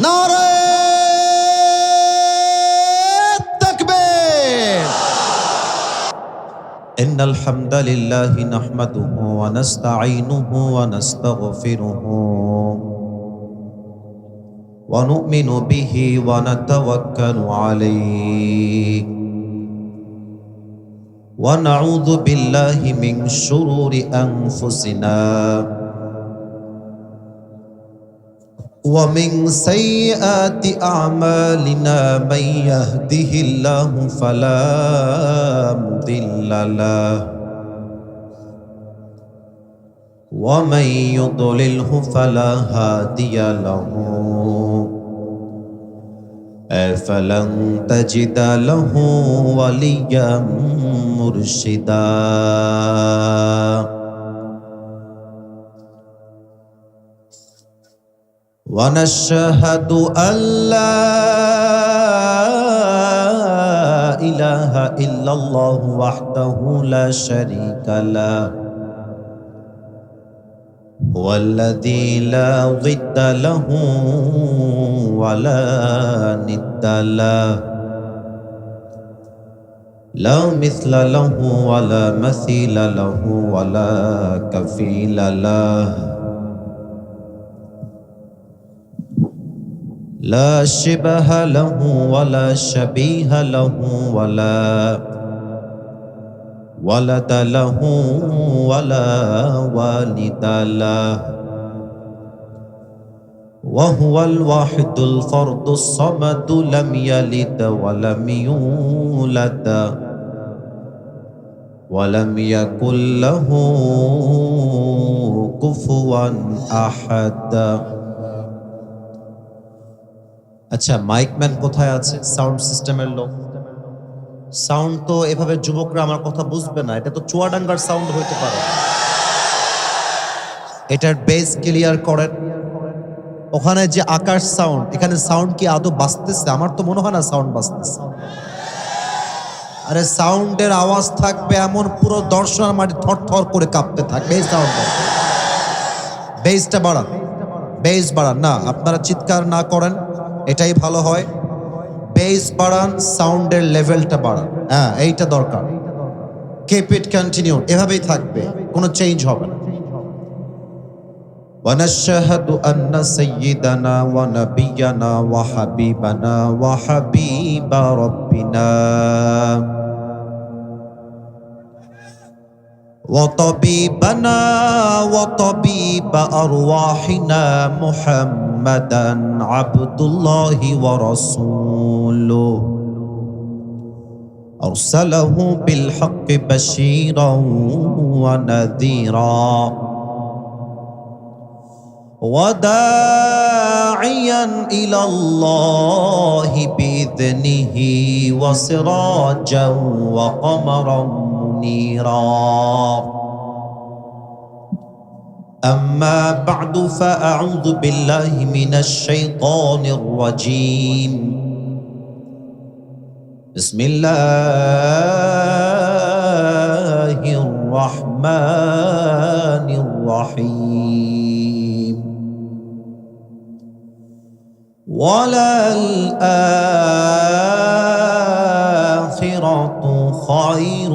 নারে তাকবীর। ইন্নাল হামদালিল্লাহি নাহমাদুহু ওয়া নাস্তাঈনুহু ওয়া নাস্তাগফিরুহু ওয়া নু'মিনু বিহি ওয়া নাতাওয়াক্কালু আলাইহি ওয়া নাউযু বিল্লাহি মিন শুরুরি আনফুসিনা ومن سيئات أعمالنا من يهده الله فلا مضل له ومن يضلله فلا هادي له فلن تجد له وليا مرشدا ونشهد أن لا إله إلا الله وحده لا شريك له هو الذي لا ضد له ولا ند له لا مثل له ولا مثيل له ولا كفيل له لا شبه له ولا شبيه له ولا ولد له ولا والد له وهو الواحد الفرد الصمد لم يلد ولم يولد ولم يكن له كفوا أحد। আচ্ছা, মাইকম্যান কোথায় আছে? সাউন্ড সিস্টেমের লোক। সাউন্ড তো এভাবে যুবকরা আমার কথা বুঝবে না, এটা তো চুয়াডাঙ্গার সাউন্ড হইতে পারে। এটার বেস ক্লিয়ার করেন। ওখানে যে আকাশ সাউন্ড, এখানে সাউন্ড কি আদৌ বাজতেছে? আমার তো মনে হয় না সাউন্ড বাজতেছে। আরে সাউন্ডের আওয়াজ থাকবে এমন পুরো দর্শন মাটি থরথর করে কাঁপতে থাকবে এই সাউন্ড। বেসটা বাড়ান, বেস বাড়ান। না, আপনারা চিৎকার না করেন, এটাই ভালো হয়। বেস বাড়ান, সাউন্ডের লেভেলটা বাড়ান। হ্যাঁ, এইটা দরকার। কিপ ইট কন্টিনিউ, এভাবেই থাকবে, কোনো চেঞ্জ হবে না। ونشهد أن سيدنا ونبينا وحبيبنا وحبيب ربنا وطبيبنا وطبيب أرواحنا محمدا عبد الله ورسوله أرسله بالحق بشيرا ونذيرا وداعيا إلى الله بإذنه وسراجا وقمرا منيرا أما بعد فأعوذ بالله من الشيطان الرجيم بسم الله الرحمن الرحيم وللآخرة خير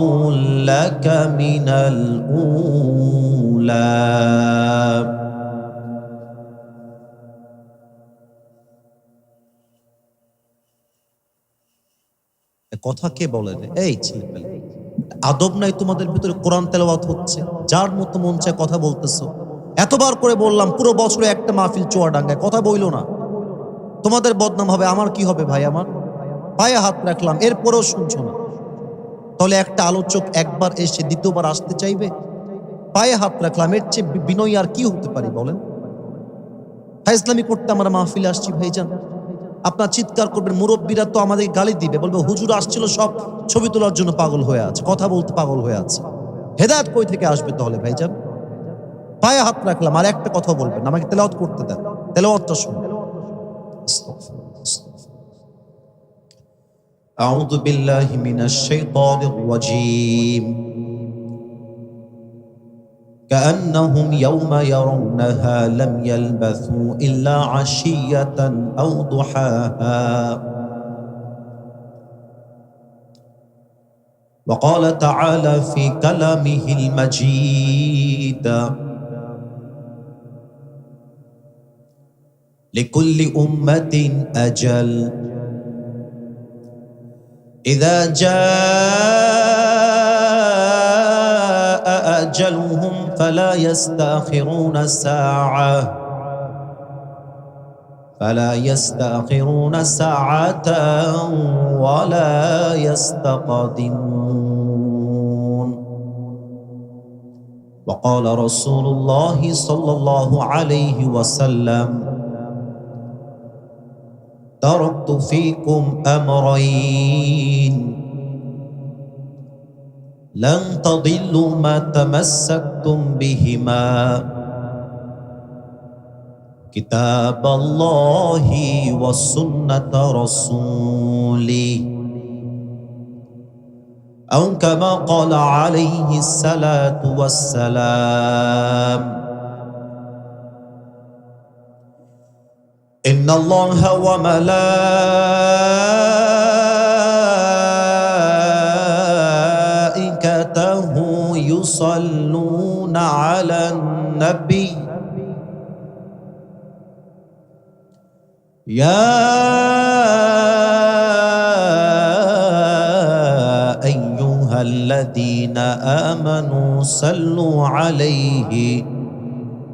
لك من الأولى কথা কে বলে রে? এই ছেলেপেলে, আদব নাই তোমাদের ভিতরে? কোরআন তেলাওয়াত হচ্ছে, যার মতো মন চায় কথা বলতেছো। এতবার করে বললাম পুরো বছরে একটা মাহফিল চুয়াডাঙ্গায়, কথা বইলো না। তোমাদের বদনাম হবে, আমার কি হবে ভাই? আমার পায়ে হাত রাখলাম, এরপরেও শুনছো না। তাহলে একটা আলোচক একবার এসে দ্বিতীয়বার আসতে চাইবে? পায়ে হাত রাখলাম, এর চেয়ে বিনয়ী আর কি হতে পারি বলেন? ফাইজলামি করতে আমরা মাহফিলে আসছি ভাইজান। আপনার চিৎকার করবেন, মুরব্বীরা তো আমাদের গালি দিবে, বলবে হুজুর আসছিল সব ছবি তোলার জন্য পাগল হয়ে আছে, কথা বলতে পাগল হয়ে আছে। হেদায়েত কই থেকে আসবে তাহলে ভাইজান? পায়ে হাত রাখলাম, আর একটা কথা বলবেন, আমাকে তেলাওয়াত করতে দেন, তেলাওয়াতটা শুনুন। আউযু বিল্লাহি মিনাশ শাইতানির রাজীম। كأنهم يوم يرونها لم يلبثوا إلا عشية أو ضحاها وقال تعالى في كلامه المجيد لكل أمة أجل إذا جاء أجلهم فلا يستأخرون ساعة ولا يستقدمون وقال رسول الله صلى الله عليه وسلم تركت فيكم أمرين لن تضلوا ما تمسكتم بهما كتاب الله وسنة رسوله أو كما قال عليه الصلاة والسلام إن الله وملائكته يصلون على النبي يا أيها الذين آمنوا صلوا عليه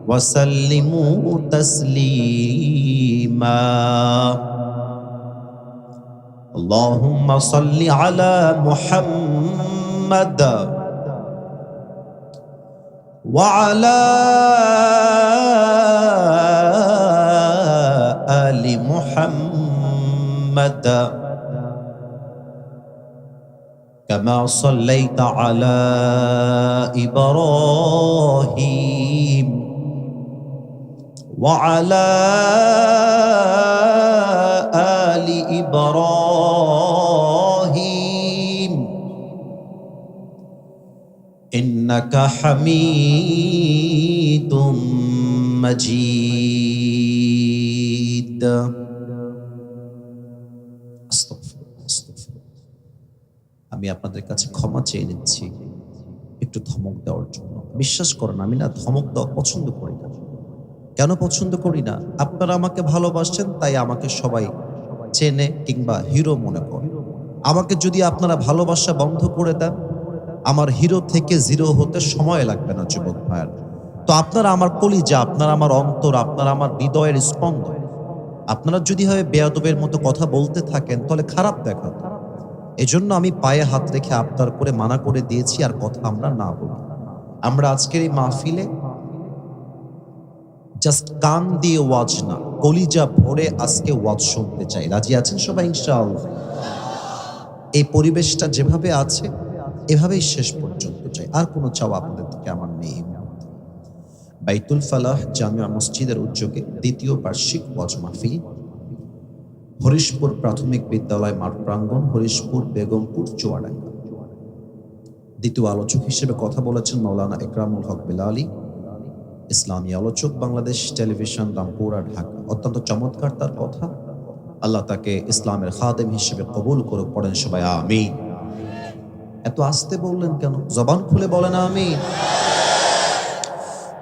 وسلموا تسليما اللهم صل على محمد وعلى آل محمد كما صليت على إبراهيم وعلى آل إبراهيم إنك حميد مجيد আমি আপনাদের কাছে ক্ষমা চেয়ে নিচ্ছি একটু ধমক দেওয়ার জন্য। বিশ্বাস করেন আমি না ধমক দেওয়া পছন্দ করি না। কেন পছন্দ করি না? আপনারা আমাকে ভালোবাসেন তাই আমাকে সবাই চেনে কিংবা হিরো মনে করে। আমাকে যদি আপনারা ভালোবাসা বন্ধ করে দেন, আমার হিরো থেকে জিরো হতে সময় লাগবে না যুবক ভাইয়ার। তো আপনারা আমার কলিজা, আপনারা আমার অন্তর, আপনারা আমার হৃদয়ের স্পন্দন। আপনারা যদি হয় বেয়াদবের মতো কথা বলতে থাকেন তাহলে খারাপ দেখাতো। এজন্য আমি পায়ে হাত রেখে আবদার করে মানা করে দিয়েছি আর কথা আমরা না বলি। আমরা আজকের এই মাহফিলে জাস্ট কান দিয়ে ওয়াজ না, কলিজা ভরে আজকে ওয়াজ শুনতে চাই। রাজি আছেন সবাই ইনশাআল্লাহ? এই পরিবেশটা যেভাবে আছে এভাবেই শেষ পর্যন্ত চাই, আর কোনো চাওয়া আপনাদের থেকে আমার নেই। বাইতুল ফালাহ জামিয়া মসজিদের উদ্যোগে দ্বিতীয় বার্ষিক ওয়াজ মাহফিল, হরিশপুর প্রাথমিক বিদ্যালয় মাঠ প্রাঙ্গণ, হরিশপুর বেগমপুর চুয়াডাঙ্গা। দ্বিতীয় আলোচক হিসেবে কথা বলেছেন মাওলানা একরামুল হক বিলালি, ইসলামী আলোচক, বাংলাদেশ টেলিভিশন, রামপুরা, ঢাকা। অত্যন্ত চমৎকার তার কথা। আল্লাহ তাকে ইসলামের খাদেম হিসেবে কবুল করুক। পড়েন সবাই আমিন। এত আস্তে বললেন কেন? জবান খুলে বলেন আমিন।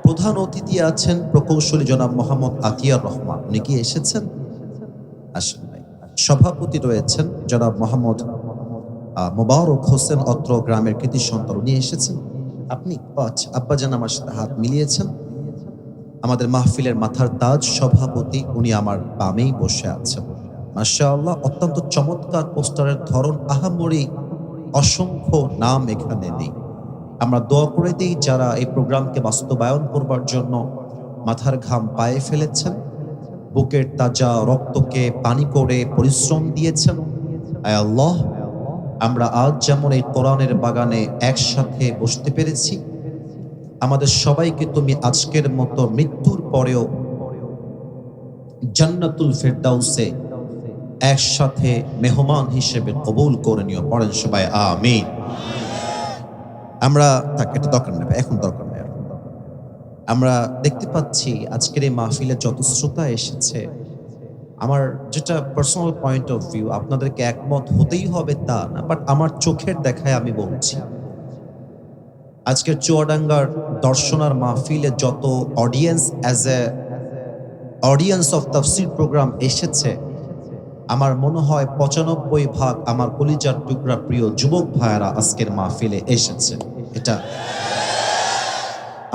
প্রধান অতিথি আছেন প্রকৌশলী জনাব মোহাম্মদ আতিয়ার রহমান। উনি কি এসেছেন? আসেন নাই। সভাপতি রয়েছেন জনাব মোহাম্মদ মোবারক হোসেন, অত্র গ্রামের কৃতি সন্তান। উনি এসেছেন? আপনি? আচ্ছা, আব্বাজান আমার সাথে হাত মিলিয়েছেন। আমাদের মাহফিলের মাথার তাজ সভাপতি, উনি আমার বামেই বসে আছেন। মাশাআল্লাহ, অত্যন্ত চমৎকার পোস্টারের ধরন, আহামরি অসংখ্য নাম এখানে নেই। আমরা দোয়া করে দিই যারা এই প্রোগ্রামকে বাস্তবায়ন করবার জন্য মাথার ঘাম পায়ে ফেলেছেন, বুকের তাজা রক্তকে পানি করে পরিশ্রম দিয়েছেন। আয় আল্লাহ, আমরা আজ যেমন এই কোরআনের বাগানে একসাথে বসতে পেরেছি, আমাদের সবাইকে তুমি আজকের মতো মৃত্যুর পরেও জান্নাতুল ফেরদাউসে একসাথে মেহমান হিসেবে কবুল করে নিও। পড়েন সবাই আমিন। আমরা তাকে এটা দরকার নেই, এখন দরকার নেই। আমরা দেখতে পাচ্ছি আজকের এই মাহফিলে যত শ্রোতা এসেছে, আমার যেটা পার্সোনাল পয়েন্ট অফ ভিউ, আপনাদেরকে একমত হতেই হবে তা না, বাট আমার চোখের দেখায় আমি বলছি, আজকের চুয়াডাঙ্গার দর্শনার মাহফিলে যত audience as a audience of তাফসীর প্রোগ্রাম এসেছে, আমার মনে হয় ৯৫% আমার কলিজার টুকরা প্রিয় যুবক ভাইয়েরা আজকের মাহফিলে এসেছে। এটা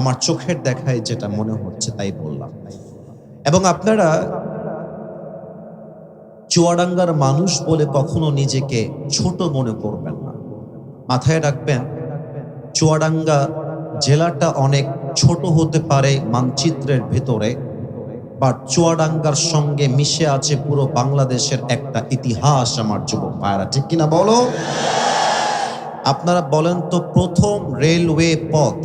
আমার চোখের দেখায় যেটা মনে হচ্ছে তাই বললাম। এবং আপনারা চুয়াডাঙ্গার মানুষ বলে কখনো নিজেকে ছোট মনে করবেন না। মাথায় রাখবেন, চুয়াডাঙ্গা জেলাটা অনেক ছোট হতে পারে মানচিত্রের ভেতরে, বাট চুয়াডাঙ্গার সঙ্গে মিশে আছে পুরো বাংলাদেশের একটা ইতিহাস। আমার যুবক ভাইরা, ঠিক কিনা বলো? আপনারা বলেন তো, প্রথম রেলওয়ে পথ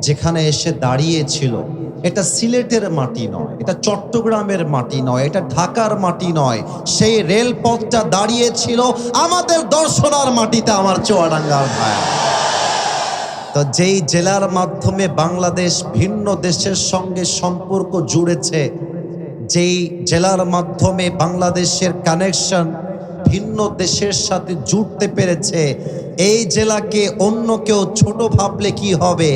যেখানে এসে দাঁড়িয়েছিল, এটা সিলেটের মাটি নয়, এটা চট্টগ্রামের মাটি নয়, এটা ঢাকার মাটি নয়, সেই রেলপথটা দাঁড়িয়েছিল আমাদের দর্শনার মাটিতে, আমার চুয়াডাঙ্গার ভাই। তো যেই জেলার মাধ্যমে বাংলাদেশ ভিন্ন দেশের সঙ্গে সম্পর্ক জুড়েছে, যেই জেলার মাধ্যমে বাংলাদেশের কানেকশন ভিন্ন দেশের সাথে জুড়তে পেরেছে, এই জেলাকে অন্য কেউ ছোট ভাবলে কি হবে?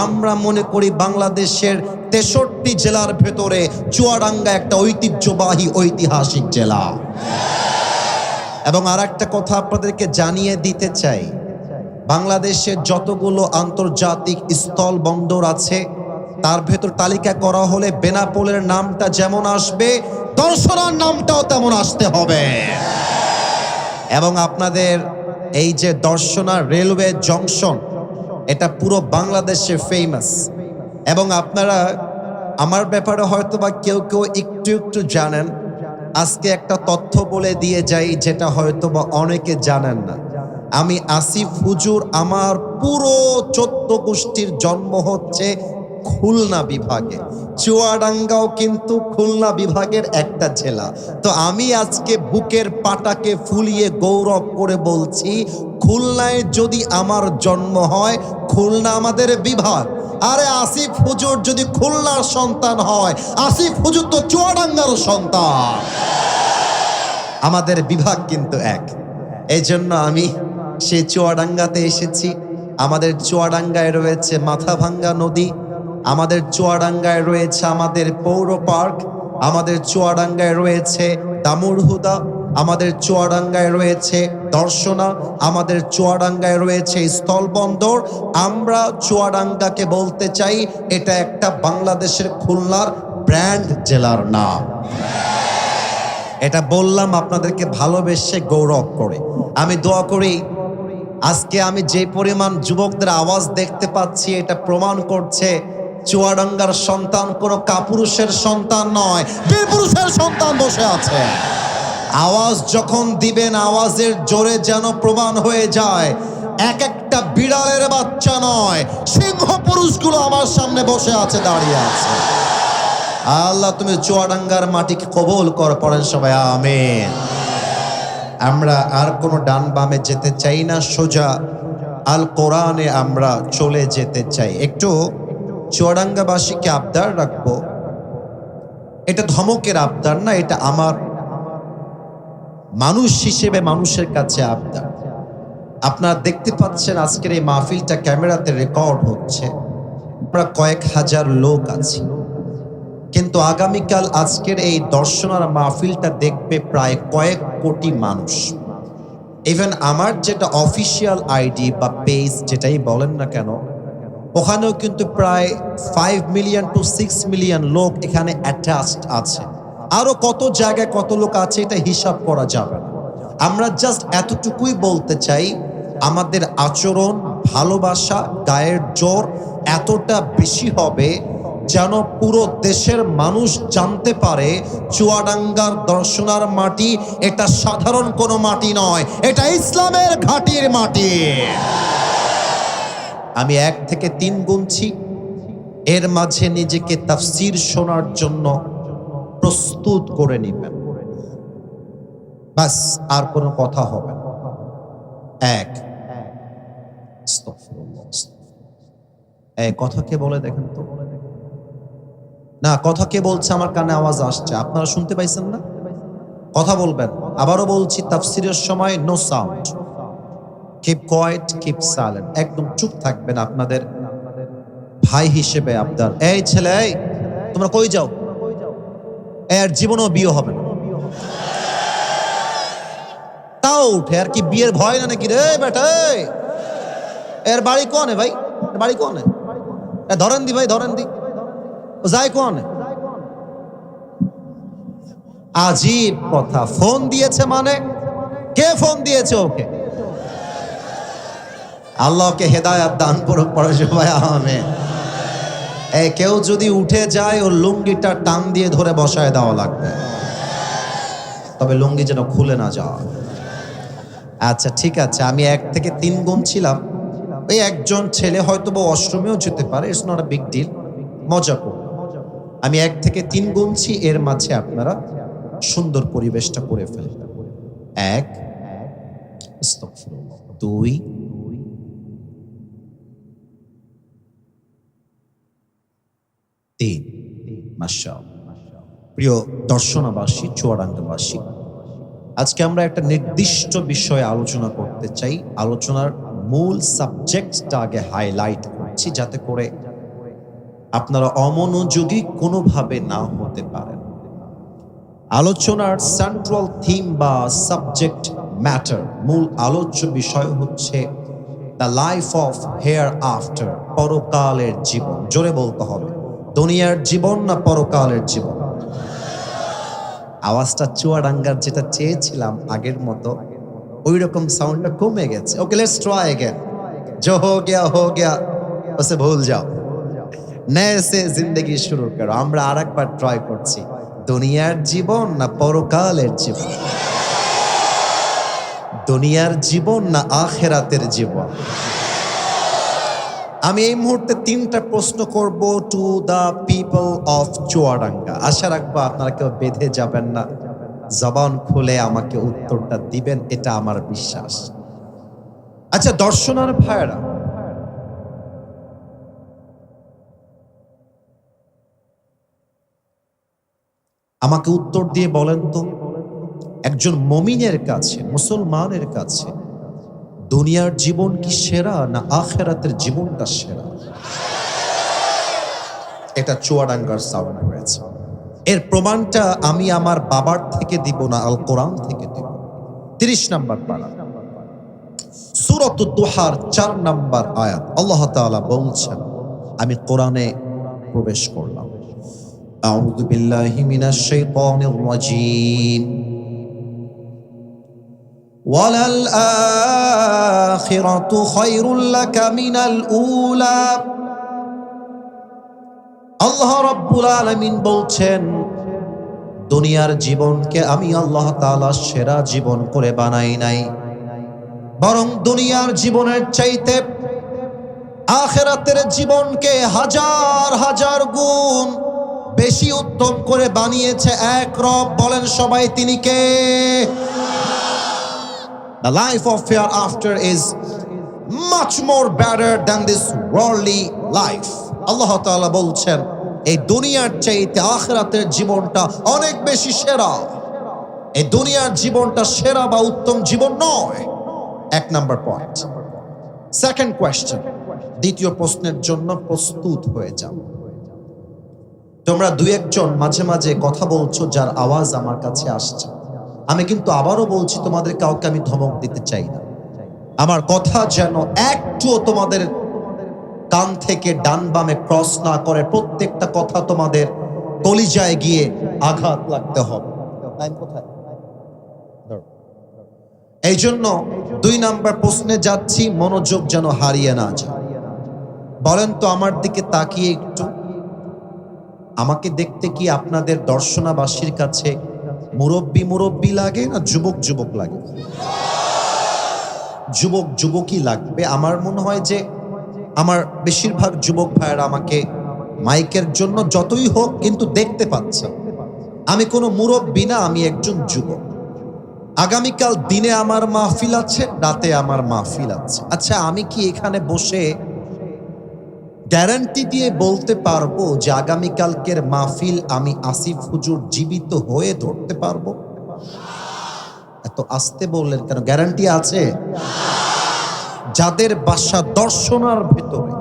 আমরা মনে করি বাংলাদেশের ৬৩ জেলার ভেতরে চুয়াডাঙ্গা একটা ঐতিহ্যবাহী ঐতিহাসিক জেলা। এবং আর একটা কথা আপনাদেরকে জানিয়ে দিতে চাই, বাংলাদেশের যতগুলো আন্তর্জাতিক স্থল বন্দর আছে, তার ভেতর তালিকা করা হলে বেনাপোলের নামটা যেমন আসবে, দর্শনার নামটাও তেমন আসতে হবে। এবং আপনাদের এই যে দর্শনা রেলওয়ে জংশন, এটা পুরো বাংলাদেশে ফেমাস। এবং আপনারা আমার ব্যাপারে হয়তো বা কেউ কেউ একটু একটু জানেন। আজকে একটা তথ্য বলে দিয়ে যাই, যেটা হয়তো বা অনেকে জানেন না। আমি আসিফ হুজুর, আমার পুরো 14 গোষ্ঠীর জন্ম হচ্ছে খুলনা বিভাগে। চুয়াডাঙ্গাও কিন্তু খুলনা বিভাগের একটা জেলা। তো আমি আজকে বুকের পাটাকে ফুলিয়ে গৌরব করে বলছি, খুলনায় যদি আমার জন্ম হয়, খুলনা আমাদের বিভাগ। আরে আসিফ হুজুর যদি খুলনার সন্তান হয়, আসিফ হুজুর তো চুয়াডাঙ্গার সন্তান। আমাদের বিভাগ কিন্তু এক। এই জন্য আমি সে চুয়াডাঙ্গাতে এসেছি। আমাদের চুয়াডাঙ্গায় রয়েছে মাথাভাঙ্গা নদী, আমাদের চুয়াডাঙ্গায় রয়েছে আমাদের পৌর পার্ক, আমাদের চুয়াডাঙ্গায় রয়েছে দামুড়হুদা, আমাদের চুয়াডাঙ্গায় রয়েছে দর্শনা, আমাদের চুয়াডাঙ্গায় রয়েছে স্থলবন্দর। আমরা চুয়াডাঙ্গাকে বলতে চাই, এটা একটা বাংলাদেশের খুলনার ব্র্যান্ড জেলার নাম। এটা বললাম আপনাদেরকে ভালোবেসে গৌরব করে। আমি দোয়া করি আজকে আমি যে পরিমাণ যুবকদের আওয়াজ দেখতে পাচ্ছি, এটা প্রমাণ করছে চুয়াডাঙ্গার সন্তান কোনো কাপুরুষের সন্তান নয়, বীরপুরুষের সন্তান বসে আছে। আওয়াজ যখন দিবেন, আওয়াজের জোরে যেন প্রমাণ হয়ে যায় এক একটা বিড়ালের বাচ্চা নয়, সিংহ পুরুষগুলো আমার সামনে বসে আছে, দাঁড়িয়ে আছে। আল্লাহ তুমি চুয়াডাঙ্গার মাটিকে কবুল কর, পড়েন সবাই আমিন। আমরা আর কোনো ডান বামে যেতে চাই না, সোজা আল কোরআনে আমরা চলে যেতে চাই। একটু চুয়াডাঙ্গাবাসীকে আবদার রাখবো, এটা ধমকের আবদার না, এটা আমার মানুষ হিসেবে মানুষের কাছে আবদার। আপনারা দেখতে পাচ্ছেন আজকের এই মাহফিলটা ক্যামেরাতে রেকর্ড হচ্ছে, আমরা কয়েক হাজার লোক আছি, কিন্তু আগামীকাল আজকের এই দর্শনার মাহফিলটা দেখবে প্রায় কয়েক কোটি মানুষ। ইভেন আমার যেটা অফিসিয়াল আইডি বা পেজ যেটাই বলেন না কেন, ওখানেও কিন্তু প্রায় 5 মিলিয়ন টু 6 মিলিয়ন লোক এখানে অ্যাটাচড আছে। আরো কত জায়গায় কত লোক আছে এটা হিসাব করা যাবে না। আমরা জাস্ট এতটুকুই বলতে চাই, আমাদের আচরণ, ভালোবাসা, গায়ের জোর এতটা বেশি হবে যেন পুরো দেশের মানুষ জানতে পারে চুয়াডাঙ্গার দর্শনার মাটি এটা সাধারণ কোনো মাটি নয়, এটা ইসলামের ঘাটির মাটি। আমি 1 থেকে 3 গুনছি, এর মাঝে নিজেকে তাফসীর শোনার জন্য প্রস্তুত করে নেবেন, বাস আর কোনো কথা হবে না। 1, কথা কে বলে দেখেন তো? না, কথা কে বলছে? আমার কানে আওয়াজ আসছে, আপনারা শুনতে পাইছেন না? কথা বলবেন। আবারও বলছি, তাফসিরের সময় no sound, keep quiet, keep silent, একদম চুপ থাকবেন। আপনাদের ভাই হিসেবে আপনার, এই ছেলে, এই তোমরা কই যাও? এর জীবনও বিয়ে হবে না, তাও উঠে। আর কি বিয়ের ভয় না নাকি রে বেটা? এর বাড়ি কোনে ভাই? বাড়ি কোনে? ধরেন দি ভাই, ধরেন দি, ও যায় কোনে? আজীব কথা। ফোন দিয়েছে মানে? কে ফোন দিয়েছে ওকে? আল্লাহকে হেদায়াত দান করুক, পড়ে সবাই আমিন। এই কেউ যদি উঠে যায়, ওর লুঙ্গিটা টান দিয়ে ধরে বসায় দেওয়া লাগবে, তবে লুঙ্গি যেন খুলে না যায়। আচ্ছা ঠিক আছে, আমি 1 থেকে 3 গুনছিলাম। ওই একজন ছেলে হয়তো বা অষ্টমেও যেতে পারে, it's not a big deal, মজা করব। আমি 1 থেকে 3 গুনছি, এর মাঝে আপনারা সুন্দর পরিবেশটা করে ফেলবেন। 1, 2, 3। মাশাআল্লাহ। প্রিয় দর্শনাবাসী, চুয়াডাঙ্গাবাসী, আজকে আমরা একটা নির্দিষ্ট বিষয়ে আলোচনা করতে চাই। আলোচনার মূল সাবজেক্টটা আগে হাইলাইট করছি, যাতে করে আপনারা অমনোযোগী কোনোভাবে না হতে পারেন। আলোচনার সেন্ট্রাল থিম বা সাবজেক্ট ম্যাটার, মূল আলোচ্য বিষয় হচ্ছে the life of hair after, পরকালের জীবন। জোরে বলতে হবে, দুনিয়ার জীবন না পরকালের জীবন? আওয়াজটা চুয়াডাঙ্গার যেটা চেয়েছিলাম আগের মতো, ওই রকম সাউন্ডটা কমে গেছে। ওকে, লেটস ট্রাই अगेन। जो हो गया उसे भूल जाओ, नए से जिंदगी शुरू करो। আমরা আরেকবার ট্রাই করছি, দুনিয়ার জীবন না পরকালের জীবন? দুনিয়ার জীবন না আখিরাতের জীবন? আমি এই মুহূর্তে 3টা প্রশ্ন করব to the people of Chuadanga. আশা রাখবো আপনারা কেউ বেঁধে যাবেন না, জবান খুলে আমাকে উত্তরটা দিবেন, এটা আমার বিশ্বাস। আচ্ছা দর্শনার ভাইরা, আমাকে উত্তর দিয়ে বলেন তো, একজন মুমিনের কাছে, মুসলমানের কাছে দুনিয়ার জীবন কি সেরা না আখিরাতের জীবনটা সেরা? এটা চুয়াডাঙ্গার সাউন্ড হয়েছে। এর প্রমাণটা আমি আমার বাবার থেকে দিব না, আল কোরআন থেকে দিব। 30 নম্বর পারা, সূরাতুদ দুহার 4 নম্বর আয়াত, আল্লাহ তাআলা বলছেন, আমি কোরআনে প্রবেশ করলাম। আউযু বিল্লাহি মিনাশ শাইতানির রাজীম। ওয়ালাল আখিরাতু খায়রুল লাকা মিনাল উলা। আল্লাহ রাব্বুল আলামিন বলছেন, দুনিয়ার জীবনকে আমি আল্লাহ তাআলা সেরা জীবন করে বানাই নাই, বরং দুনিয়ার জীবনের চাইতে আখিরাতের জীবনকে হাজার হাজার গুণ বেশি উত্তম করে বানিয়েছে এক রব। বলেন সবাই, তিনি কে? The life of hereafter is much more better than this worldly life. আল্লাহ তাআলা বলছেন, এই দুনিয়ার চাইতে আখিরাতের জীবনটা অনেক বেশি সেরা। এই দুনিয়ার জীবনটা সেরা বা উত্তম জীবন নয়। 1 নাম্বার পয়েন্ট। সেকেন্ড কোয়েশ্চেন, দ্বিতীয় প্রশ্নের জন্য প্রস্তুত হয়ে যাও। তোমরা 2-1 জন মাঝে মাঝে কথা বলছো, যার আওয়াজ আমার কাছে আসছে। আমি কিন্তু আবারও বলছি, তোমাদের কাউকে আমি ধমক দিতে চাই না। আমার কথা যেন একটুও তোমাদের কান থেকে ডান বামে ক্রস না করে, প্রত্যেকটা কথা তোমাদের কলিজায় গিয়ে আঘাত লাগতে হবে। এই জন্য 2 নাম্বার প্রশ্নে যাচ্ছি, মনোযোগ যেন হারিয়ে না যায়। বলেন তো আমার দিকে তাকিয়ে একটু, আমাকে দেখতে কি আপনাদের দর্শনাবাসীর কাছে মুরব্বী মুরব্বী লাগে না যুবক যুবক লাগে? যুবক যুবকই লাগবে। আমার মনে হয় যে আমার বেশিরভাগ যুবক ভাইয়েরা আমাকে মাইকের জন্য যতই হোক কিন্তু দেখতে পাচ্ছে। আমি কোনো মুরব্বী না, আমি একজন যুবক। আগামীকাল দিনে আমার মাহফিল আছে, রাতে আমার মাহফিল আছে। আচ্ছা, আমি কি এখানে বসে গ্যারান্টি দিয়ে বলতে পারবো যে আগামীকালকের মাহফিল আমি আসিফ হুজুর জীবিত হয়ে ধরতে পারবো? এত আস্তে বললেন কেন? গ্যারান্টি আছে? যাদের বাসা দর্শনার ভেতরে,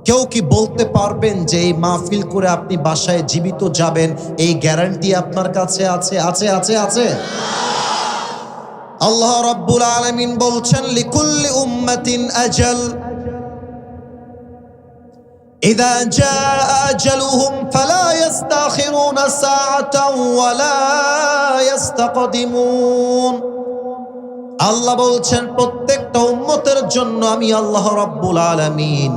কেউ কি বলতে পারবেন যে এই মাহফিল করে আপনি বাসায় জীবিত যাবেন? এই গ্যারান্টি আপনার কাছে আছে? আছে আছে আছে? আল্লাহ রাব্বুল আলামিন বলছেন, লিকুল্লি উম্মাতিন আজাল ইযা জাআ আজালুহুম ফালা ইস্তাখিরুনা সাআতান ওয়ালা ইস্তাকদিমুন। আল্লাহ বলছেন প্রত্যেকটা উম্মতের জন্য আমি আল্লাহ রাব্বুল আলামিন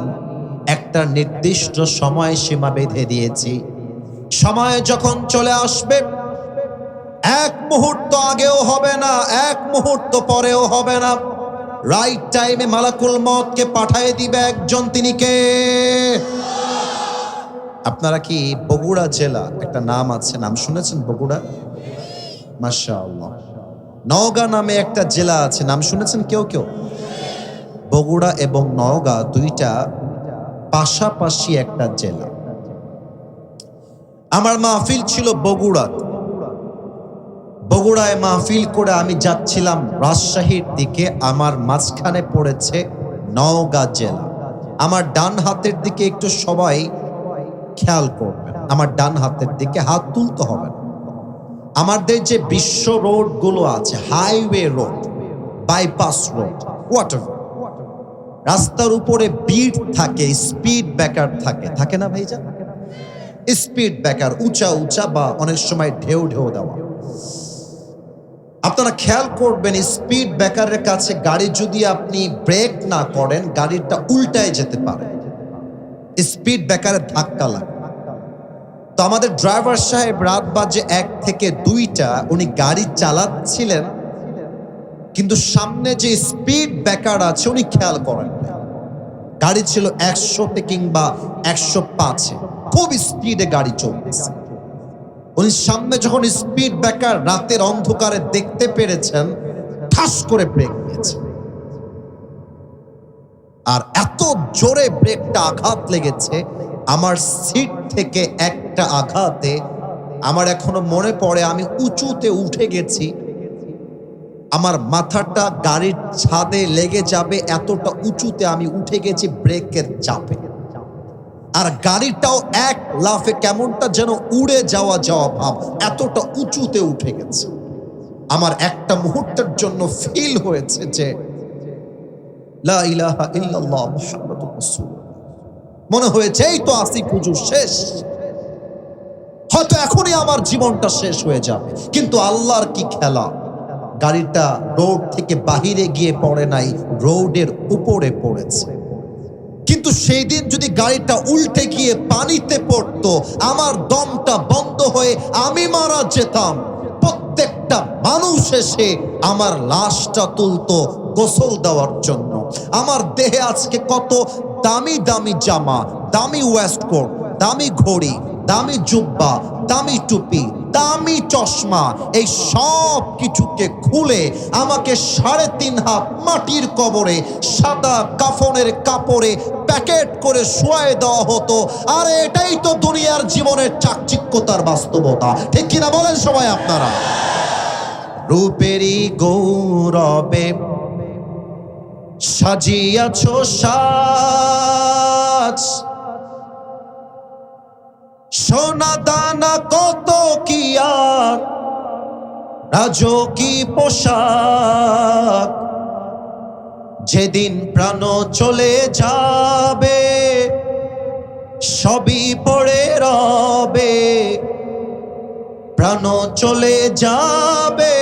একটা নির্দিষ্ট সময় সীমা বেঁধে দিয়েছি। সময় যখন চলে আসবে, এক মুহূর্ত আগেও হবে না, এক মুহূর্ত পরেও হবে না। রাইট টাইমে মালাকুল মউতকে পাঠিয়ে দিবে একজন, তিনি কে? আপনারা কি বগুড়া জেলা একটা নাম আছে, নাম শুনেছেন বগুড়া? মাশাআল্লাহ। নওগাঁ নামে একটা জেলা আছে, নাম শুনেছেন কেউ কেউ? বগুড়া এবং নওগাঁ দুইটা পাশাপাশি একটা জেলা। আমার মাহফিল ছিল বগুড়ায় মাহফিল করে আমি যাচ্ছিলাম রাজশাহীর দিকে। আমার মাঝখানে পড়েছে নওগাঁ জেলা। আমার ডান হাতের দিকে একটু সবাই খেয়াল করবেন, আমার ডান হাতের দিকে হাত তুলতে হবে না। আমাদের যে বিশ্ব রোড গুলো আছে, highway road, bypass road, whatever, রাস্তার উপরে বিট থাকে, স্পিড ব্রেকার থাকে, থাকে না ভাইজান? স্পিড ব্রেকার উঁচা উঁচা বা অনেক সময় ঢেউ ঢেউ দেওয়া। আপনারা খেয়াল করবেন, স্পিড ব্রেকারের কাছে গাড়ি যদি আপনি ব্রেক না করেন, গাড়িটা উল্টায় যেতে পারে, স্পিড ব্রেকারে ধাক্কা লাগে। তো আমাদের ড্রাইভার সাহেব রাত বাজে 1 থেকে 2টা উনি গাড়ি চালাচ্ছিলেন, কিন্তু সামনে যে স্পিড ব্রেকার আছে উনি খেয়াল করেন না। গাড়ি ছিল 100-তে কিংবা 105-এ, খুব স্পিডে গাড়ি চলতেছে। উনি সামনে যখন স্পিড ব্রেকার রাতের অন্ধকারে দেখতে পেরেছেন, ঠাস করে ব্রেক দিয়েছে। আর এত জোরে ব্রেকটা আঘাত লেগেছে, আমার সিট থেকে একটা আঘাতে আমার এখনো মনে পড়ে, আমি উঁচুতে উঠে গেছি, আমার মাথাটা গাড়ির ছাদে লেগে যাবে এতটা উঁচুতে আমি উঠে গেছি ব্রেকের চাপে। আর গাড়িটাও এক লাফে কেমনটা যেন উড়ে যাওয়া ভাব, এতটা উঁচুতে উঠে গেছে। আমার একটা মুহূর্তের জন্য ফিল হয়েছে যে লা ইলাহা ইল্লাল্লাহ মুহাম্মাদুর রাসূলুল্লাহ। মনে হয়েছে এই তো আসিফ হুজুর শেষ, হয়তো এখনই আমার জীবনটা শেষ হয়ে যাবে। কিন্তু আল্লাহর কি খেলা, গাড়িটা রোড থেকে বাহিরে গিয়ে পড়ে নাই, রোডের উপরে পড়েছে। কিন্তু সেই দিন যদি গাড়িটা উল্টে গিয়ে পানিতে পড়তো, আমার দমটা বন্ধ হয়ে আমি মারা যেতাম। প্রত্যেকটা মানুষ এসে আমার লাশটা তুলতো গোসল দেওয়ার জন্য। আমার দেহে আজকে কত দামি দামি জামা, দামি ওয়েস্টকোট, দামি ঘড়ি, দামি জুব্বা, দামি টুপি, দামি চশমা, এই সব কিছুকে খুলে আমাকে 3.5 হাত মাটির কবরে সাদা কাফনের কাপড়ে প্যাকেট করে শুয়ায় দেওয়া হতো। আর এটাই তো দুনিয়ার জীবনের চাকচিক্যতার বাস্তবতা, ঠিক কিনা বলেন সবাই আপনারা? রূপেরই গৌরবে সাজিয়াছ সাজ, সোনা দানা কত কি আর রাজকী পোশাক, যেদিন প্রাণ চলে যাবে সবই পড়ে রবে। প্রাণ চলে যাবে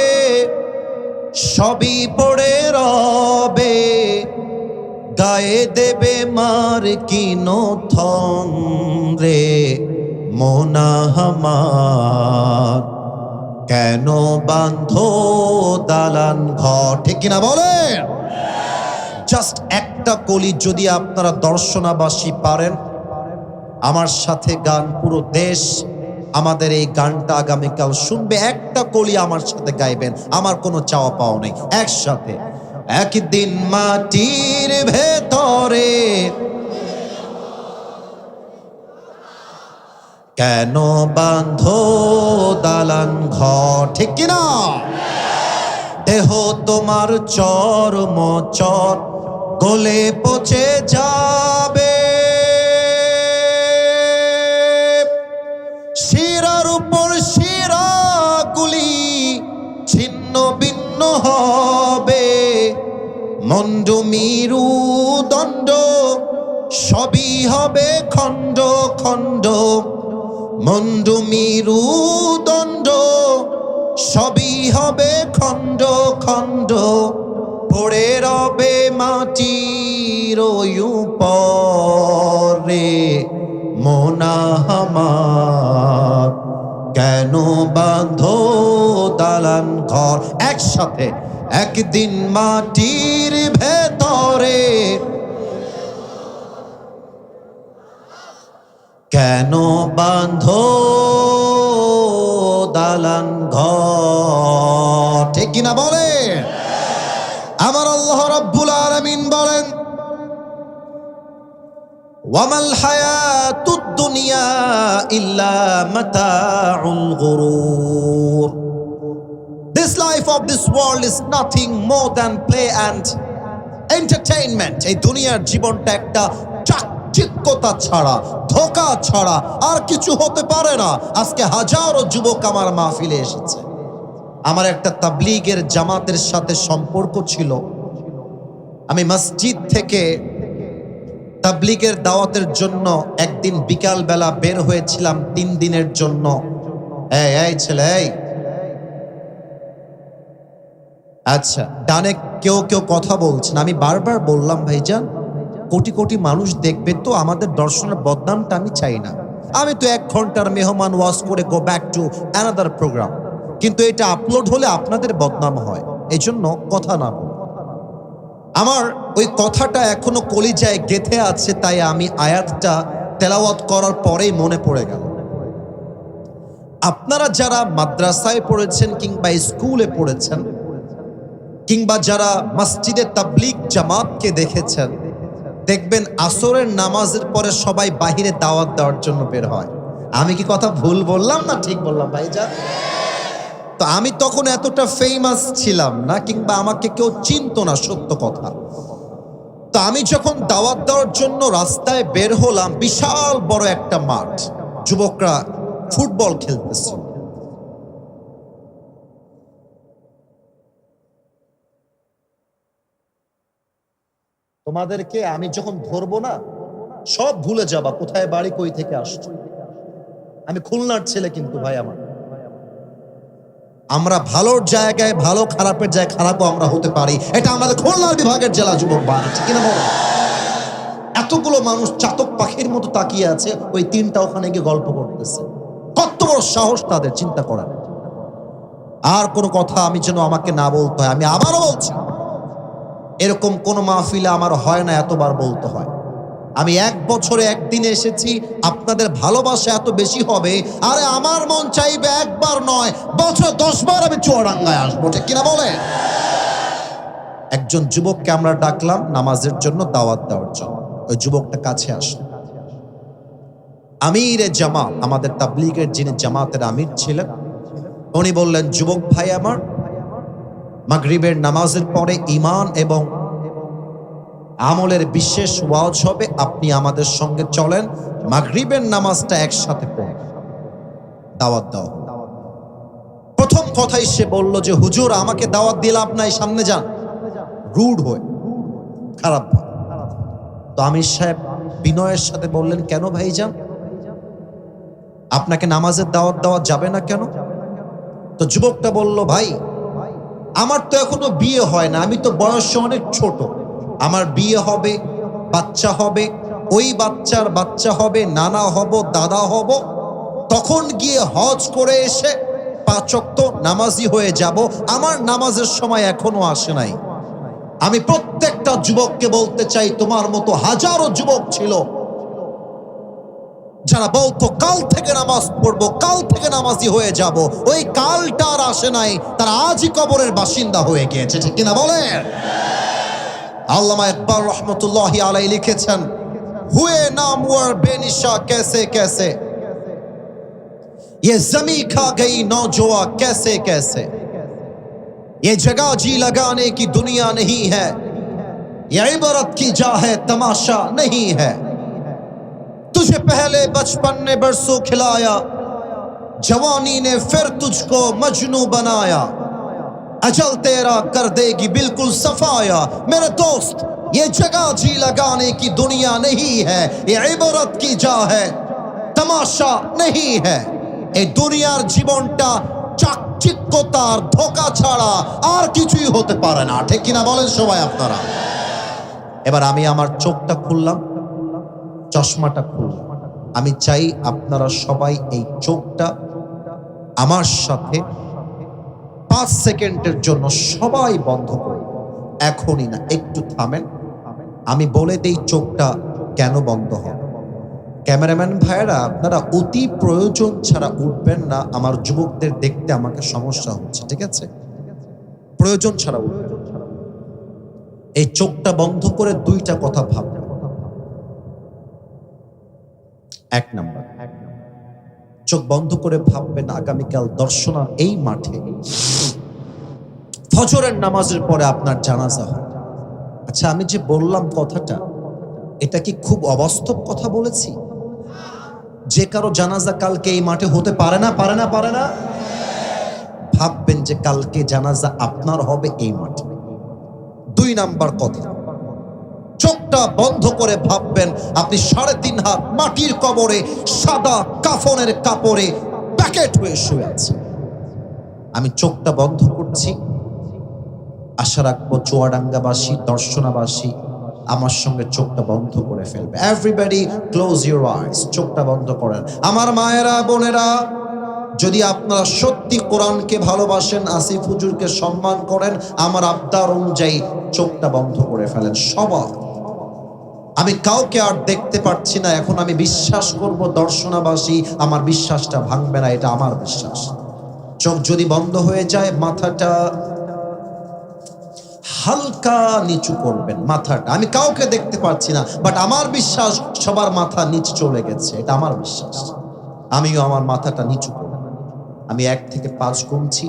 সবই পড়ে রবে, গায়ে দেবে মার কিনো থন রে মোনা আমার, কেন বাঁধো দালান ঘর, ঠিক কিনা বলেন? জাস্ট একটা কলি যদি আপনারা দর্শনাবাসী পারেন, আমার সাথে গান, পুরো দেশ আমাদের এই গানটা আগামীকাল শুনবে, একটা কলি আমার সাথে গাইবেন, আমার কোনো চাওয়া পাওয়া নেই। একসাথে, একদিন মাটির ভেতরে কেন বাঁধো দালান ঘর, ঠিক কিনা? দেহ তোমার চরম চর গলে পচে যাবে, শিরার উপর শিরাগুলি ছিন্ন ভিন্ন হবে, মন্ড মিরু দণ্ড সবই হবে খণ্ড খণ্ড, মন্ড মিরু দণ্ড সবই হবে খণ্ড খণ্ড, পড়ে রবে মাটির উপরে মোনা আমার, কেন বাঁধো দালান ঘর, একসাথে একদিন মাটির ভেতরে, কেন বাঁধো দালান ঘর, ঠিক কিনা বলে? আমার আল্লাহ রাব্বুল আলামিন বলেন, ওয়ামাল হায়াতুদ দুনিয়া ইল্লা মাতাউল গুরুর, this life of this world is nothing more than play and entertainment. এই দুনিয়ার জীবনটা একটা চাকচিক্যতা ছাড়া, ধোঁকা ছাড়া আর কিছু হতে পারে না। আজকে হাজারো যুবক আমার মাহফিলে এসেছে। আমার একটা তাবলীগের জামাতের সাথে সম্পর্ক ছিল। আমি মসজিদ থেকে তাবলীগের দাওয়াতের জন্য একদিন বিকাল বেলা বের হয়েছিলাম 3 দিনের জন্য। এই ছেলে, এই আচ্ছা, ডানে কেউ কেউ কথা বলছেন। আমি বারবার বললাম, ভাইজান কোটি কোটি মানুষ দেখবে তো, আমাদের দর্শনের বদনামটা আমি চাই না। আমি তো 1 ঘন্টার মেহমান ওয়াজ করে go back to another program, কিন্তু এটা আপলোড হলে আপনাদের বদনাম হয়, এই জন্য কথা না বল। আমার ওই কথাটা এখনো কলিজায় গেঁথে আছে, তাই আমি আয়াতটা তেলাওয়াত করার পরেই মনে পড়ে গেল। আপনারা যারা মাদ্রাসায় পড়েছেন কিংবা স্কুলে পড়েছেন কিংবা যারা মসজিদে তাবলীগ জামাতকে দেখেছেন, দেখবেন আসরের নামাজের পরে সবাই বাহিরে দাওয়াত দেওয়ার জন্য বের হয়। আমি কি কথা ভুল বললাম না ঠিক বললাম ভাইজান? তো আমি তখন এতটা ফেমাস ছিলাম না, কিংবা আমাকে কেউ চিনতো না, সত্য কথা। তো আমি যখন দাওয়াত দেওয়ার জন্য রাস্তায় বের হলাম, বিশাল বড় একটা মাঠ, যুবকরা ফুটবল খেলতেছে। তোমাদেরকে আমি যখন ধরবো না, সব ভুলে যাবা কোথায় বাড়ি, কই থেকে আসছো। আমি খুলনার ছেলে, কিন্তু ভাই আমরা ভালোর জায়গায় ভালো, খারাপের জায়গায় খারাপও আমরা হতে পারি। এটা আমাদের খুলনার বিভাগের জেলা যুবক বানাচ্ছে কিনা বলো? এতগুলো মানুষ চাতক পাখির মতো তাকিয়ে আছে, ওই 3টা ওখানে গিয়ে গল্প করতেছে। কত বড় সাহস তাদের, চিন্তা করেন। আর কোনো কথা আমি যেন আমাকে না বলতে হয়, আমি আবারও বলছি, এরকম কোন মাহফিলে আমার হয় না এতবার বলতে হয়। আমি 1 বছরে 1 দিনে এসেছি, আপনাদের ভালোবাসা এত বেশি হবে। আরে আমার মন চাইবে একবার নয়, বছরে 10 বার আমি চুয়াডাঙ্গায় আসবো, ঠিক কিনা বলে? একজন যুবককে আমরা ডাকলাম নামাজের জন্য, দাওয়াত দেওয়ার জন্য। ওই যুবকটা কাছে আসলো। আমিরে জামাত, আমাদের তাবলীগের যিনি জামাতের আমির ছিলেন, উনি বললেন, যুবক ভাই আমার, মাগরিবের নামাজের পরে ঈমান এবং আমলের বিশেষ ওয়াজ হবে, আপনি আমাদের সঙ্গে চলেন, মাগরিবের নামাজটা একসাথে পড়ব, দাওয়াত দাও। প্রথম কথাই সে বলল যে, হুজুর আমাকে দাওয়াত দিয়ে লাভ নাই, সামনে যান। রুড হয়ে, খারাপ ভাব। তো আমির সাহেব বিনয়ের সাথে বললেন, কেন ভাইজান, আপনাকে নামাজের দাওয়াত দেওয়া যাবে না কেন? তো যুবকটা বলল, ভাই আমার তো এখনো বিয়ে হয় না, আমি তো বয়সে অনেক ছোট। আমার বিয়ে হবে, বাচ্চা হবে, ওই বাচ্চার বাচ্চা হবে, নানা হব, দাদা হব, তখন গিয়ে হজ করে এসে 5 ওয়াক্ত নামাজি হয়ে যাব। আমার নামাজের সময় এখনো আসে নাই। আমি প্রত্যেকটা যুবককে বলতে চাই, তোমার মতো হাজারো যুবক ছিল যারা বলতো কাল থেকে নামাজ পড়বো, কাল থেকে নামাজি হয়ে যাব। ওই কালটা আর আসে নাই, তারা আজই কবরের বাসিন্দা হয়ে গিয়েছে, ঠিক কিনা বলেন? আল্লামা ইকবাল রহমতুল্লাহি আলাইহি লিখেছেন, হুয়ে নামওয়ার বেনিশা কেসে কেসে, ये जमी खा गई नौजवा कैसे कैसे, ये जगह जी लगाने की दुनिया नहीं है, ये इबरत की जा है तमाशा नहीं है। तुझे पहले बचपन ने बरसों खिलाया, जवानी ने फिर तुझको मजनू बनाया, अजल तेरा कर देगी बिल्कुल सफाया। मेरे दोस्त, ये जगह जी लगाने की दुनिया नहीं है, ये इबरत की जा है तमाशा नहीं है। এই দুনিয়ার জীবনটা চাকচিক্যতার ধোঁকা ছাড়া আর কিছুই হতে পারে না, ঠিক কিনা বলেন সবাই আপনারা? এবার আমি আমার চোখটা খুললাম, চশমাটা খুললাম। আমি চাই আপনারা সবাই এই চোখটা আমার সাথে 5 সেকেন্ডের জন্য সবাই বন্ধ করুন। এখনই না, একটু থামেন, আমি বলে দেই চোখটা কেন বন্ধ হবে। ক্যামেরাম্যান ভাইয়েরা, আপনারা অতি প্রয়োজন ছাড়া উঠবেন না, আমার যুবকদের দেখতে আমাকে সমস্যা হচ্ছে, ঠিক আছে? প্রয়োজন ছাড়া উঠবেন। এই চোখটা বন্ধ করে দুইটা কথা ভাববেন। এক নাম্বার, চোখ বন্ধ করে ভাববেন আগামীকাল দর্শনার এই মাঠে ফজরের নামাজের পরে আপনার জানাজা হয়। আচ্ছা, আমি যে বললাম কথাটা, এটা কি খুব অবাস্তব কথা বলেছি? যে কারো জানাজা কালকে এই মাঠে হতে পারে না, পারে না, পারে না? ভাববেন যে কালকে জানাজা আপনার হবে এই মাঠে। 2 নাম্বার কথা, চোখটা বন্ধ করে ভাববেন আপনি 3.5 হাত মাটির কবরে সাদা কাফনের কাপড়ে প্যাকেট হয়ে শুয়ে আছেন। আমি চোখটা বন্ধ করছি, আশা রাখবো চুয়াডাঙ্গাবাসী, দর্শনাবাসী আমার সঙ্গে চোখটা বন্ধ করে ফেলবে। এভরিবডি ক্লোজ ইউর আইজ, চোখটা বন্ধ করেন। আমার মায়েরা, বোনেরা, যদি আপনারা সত্যি কোরআনকে ভালোবাসেন, আসিফ হুজুরকে সম্মান করেন, আমার আবদার অনুযায়ী চোখটা বন্ধ করে ফেলেন সবাই। আমি কাউকে আর দেখতে পাচ্ছি না। এখন আমি বিশ্বাস করব দর্শনাবাসী আমার বিশ্বাসটা ভাঙবে না, এটা আমার বিশ্বাস। চোখ যদি বন্ধ হয়ে যায়, মাথাটা হালকা নিচু করবেন, মাথাটা। আমি কাউকে দেখতে পাচ্ছি না, বাট আমার বিশ্বাস সবার মাথা নিচু চলে গেছে, এটা আমার বিশ্বাস। আমিও আমার মাথাটা নিচু করব। আমি 1 থেকে 5 গুনছি,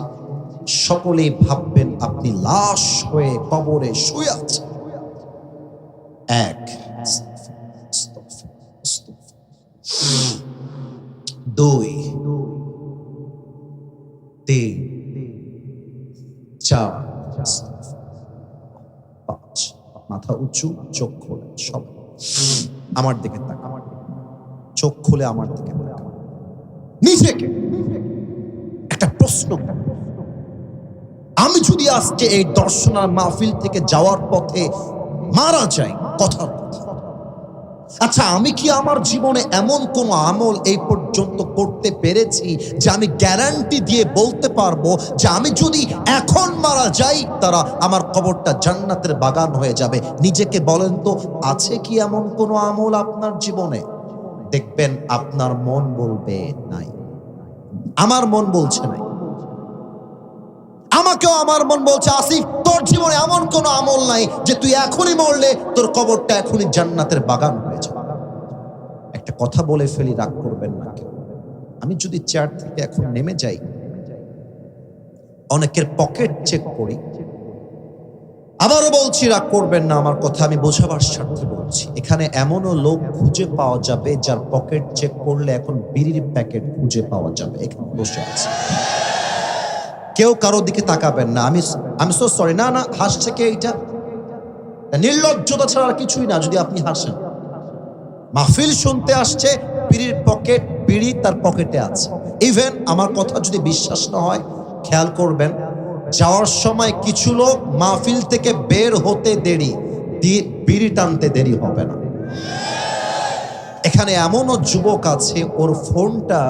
সকলেই ভাববেন আপনি লাশ হয়ে কবরে শুয়ে আছেন। 1, 2, 3, 4, 5। মাথা উঁচু, চোখ খোলে, সব আমার দিকে তাকান, চোখ খুলে আমার দিকে তাকান। নিজেকে একটা প্রশ্ন, আমি যদি আজকে এই দর্শনার মাহফিল থেকে যাওয়ার পথে মারা যাই, কথা, আচ্ছা, আমি কি আমার জীবনে এমন কোন আমল এই পর্যন্ত করতে পেরেছি যে আমি গ্যারান্টি দিয়ে বলতে পারবো যে আমি যদি এখন মারা যাই, তারা আমার কবরটা জান্নাতের বাগান হয়ে যাবে? নিজেকে বলেন তো, আছে কি এমন কোন আমল আপনার জীবনে? দেখবেন আপনার মন বলবে নাই, আমার মন বলছে নাই। আমাকেও আমার মন বলছে, আসিফ, তোর জীবনে এমন কোন আমল নাই যে তুই এখনই মরলে তোর কবরটা এখনই জান্নাতের বাগান হয়ে যাবে। একটা কথা বলে ফেলি, রাগ করবেন না কেউ। আমি যদি চেয়ার থেকে এখন নেমে যাই, অনেকের পকেট চেক করি, আবারও বলছি, রাগ করবেন না, আমার কথা আমি বোঝাবার স্বার্থে বলছি। এখানে এমনও লোক খুঁজে পাওয়া যাবে যার পকেট চেক করলে এখন বিড়ির প্যাকেট খুঁজে পাওয়া যাবে, এখানে বসে আছে। কেউ কারো দিকে তাকাবেন না। আমি সো সরি। না না, হাসছে কে? এইটা নির্লজ্জতা ছাড়া আর কিছুই না। যদি আপনি হাসেন, মাহফিল শুনতে আসছে, বিড়ির পকেট, বিড়ি তার পকেটে আছে। ইভেন আমার কথা যদি বিশ্বাস না হয়, খেয়াল করবেন, যাওয়ার সময় কিছু লোক মাহফিল থেকে বের হতে দেরি, বিড়ি টানতে দেরি হবে না। এখানে এমনও যুবক আছে, ওর ফোনটা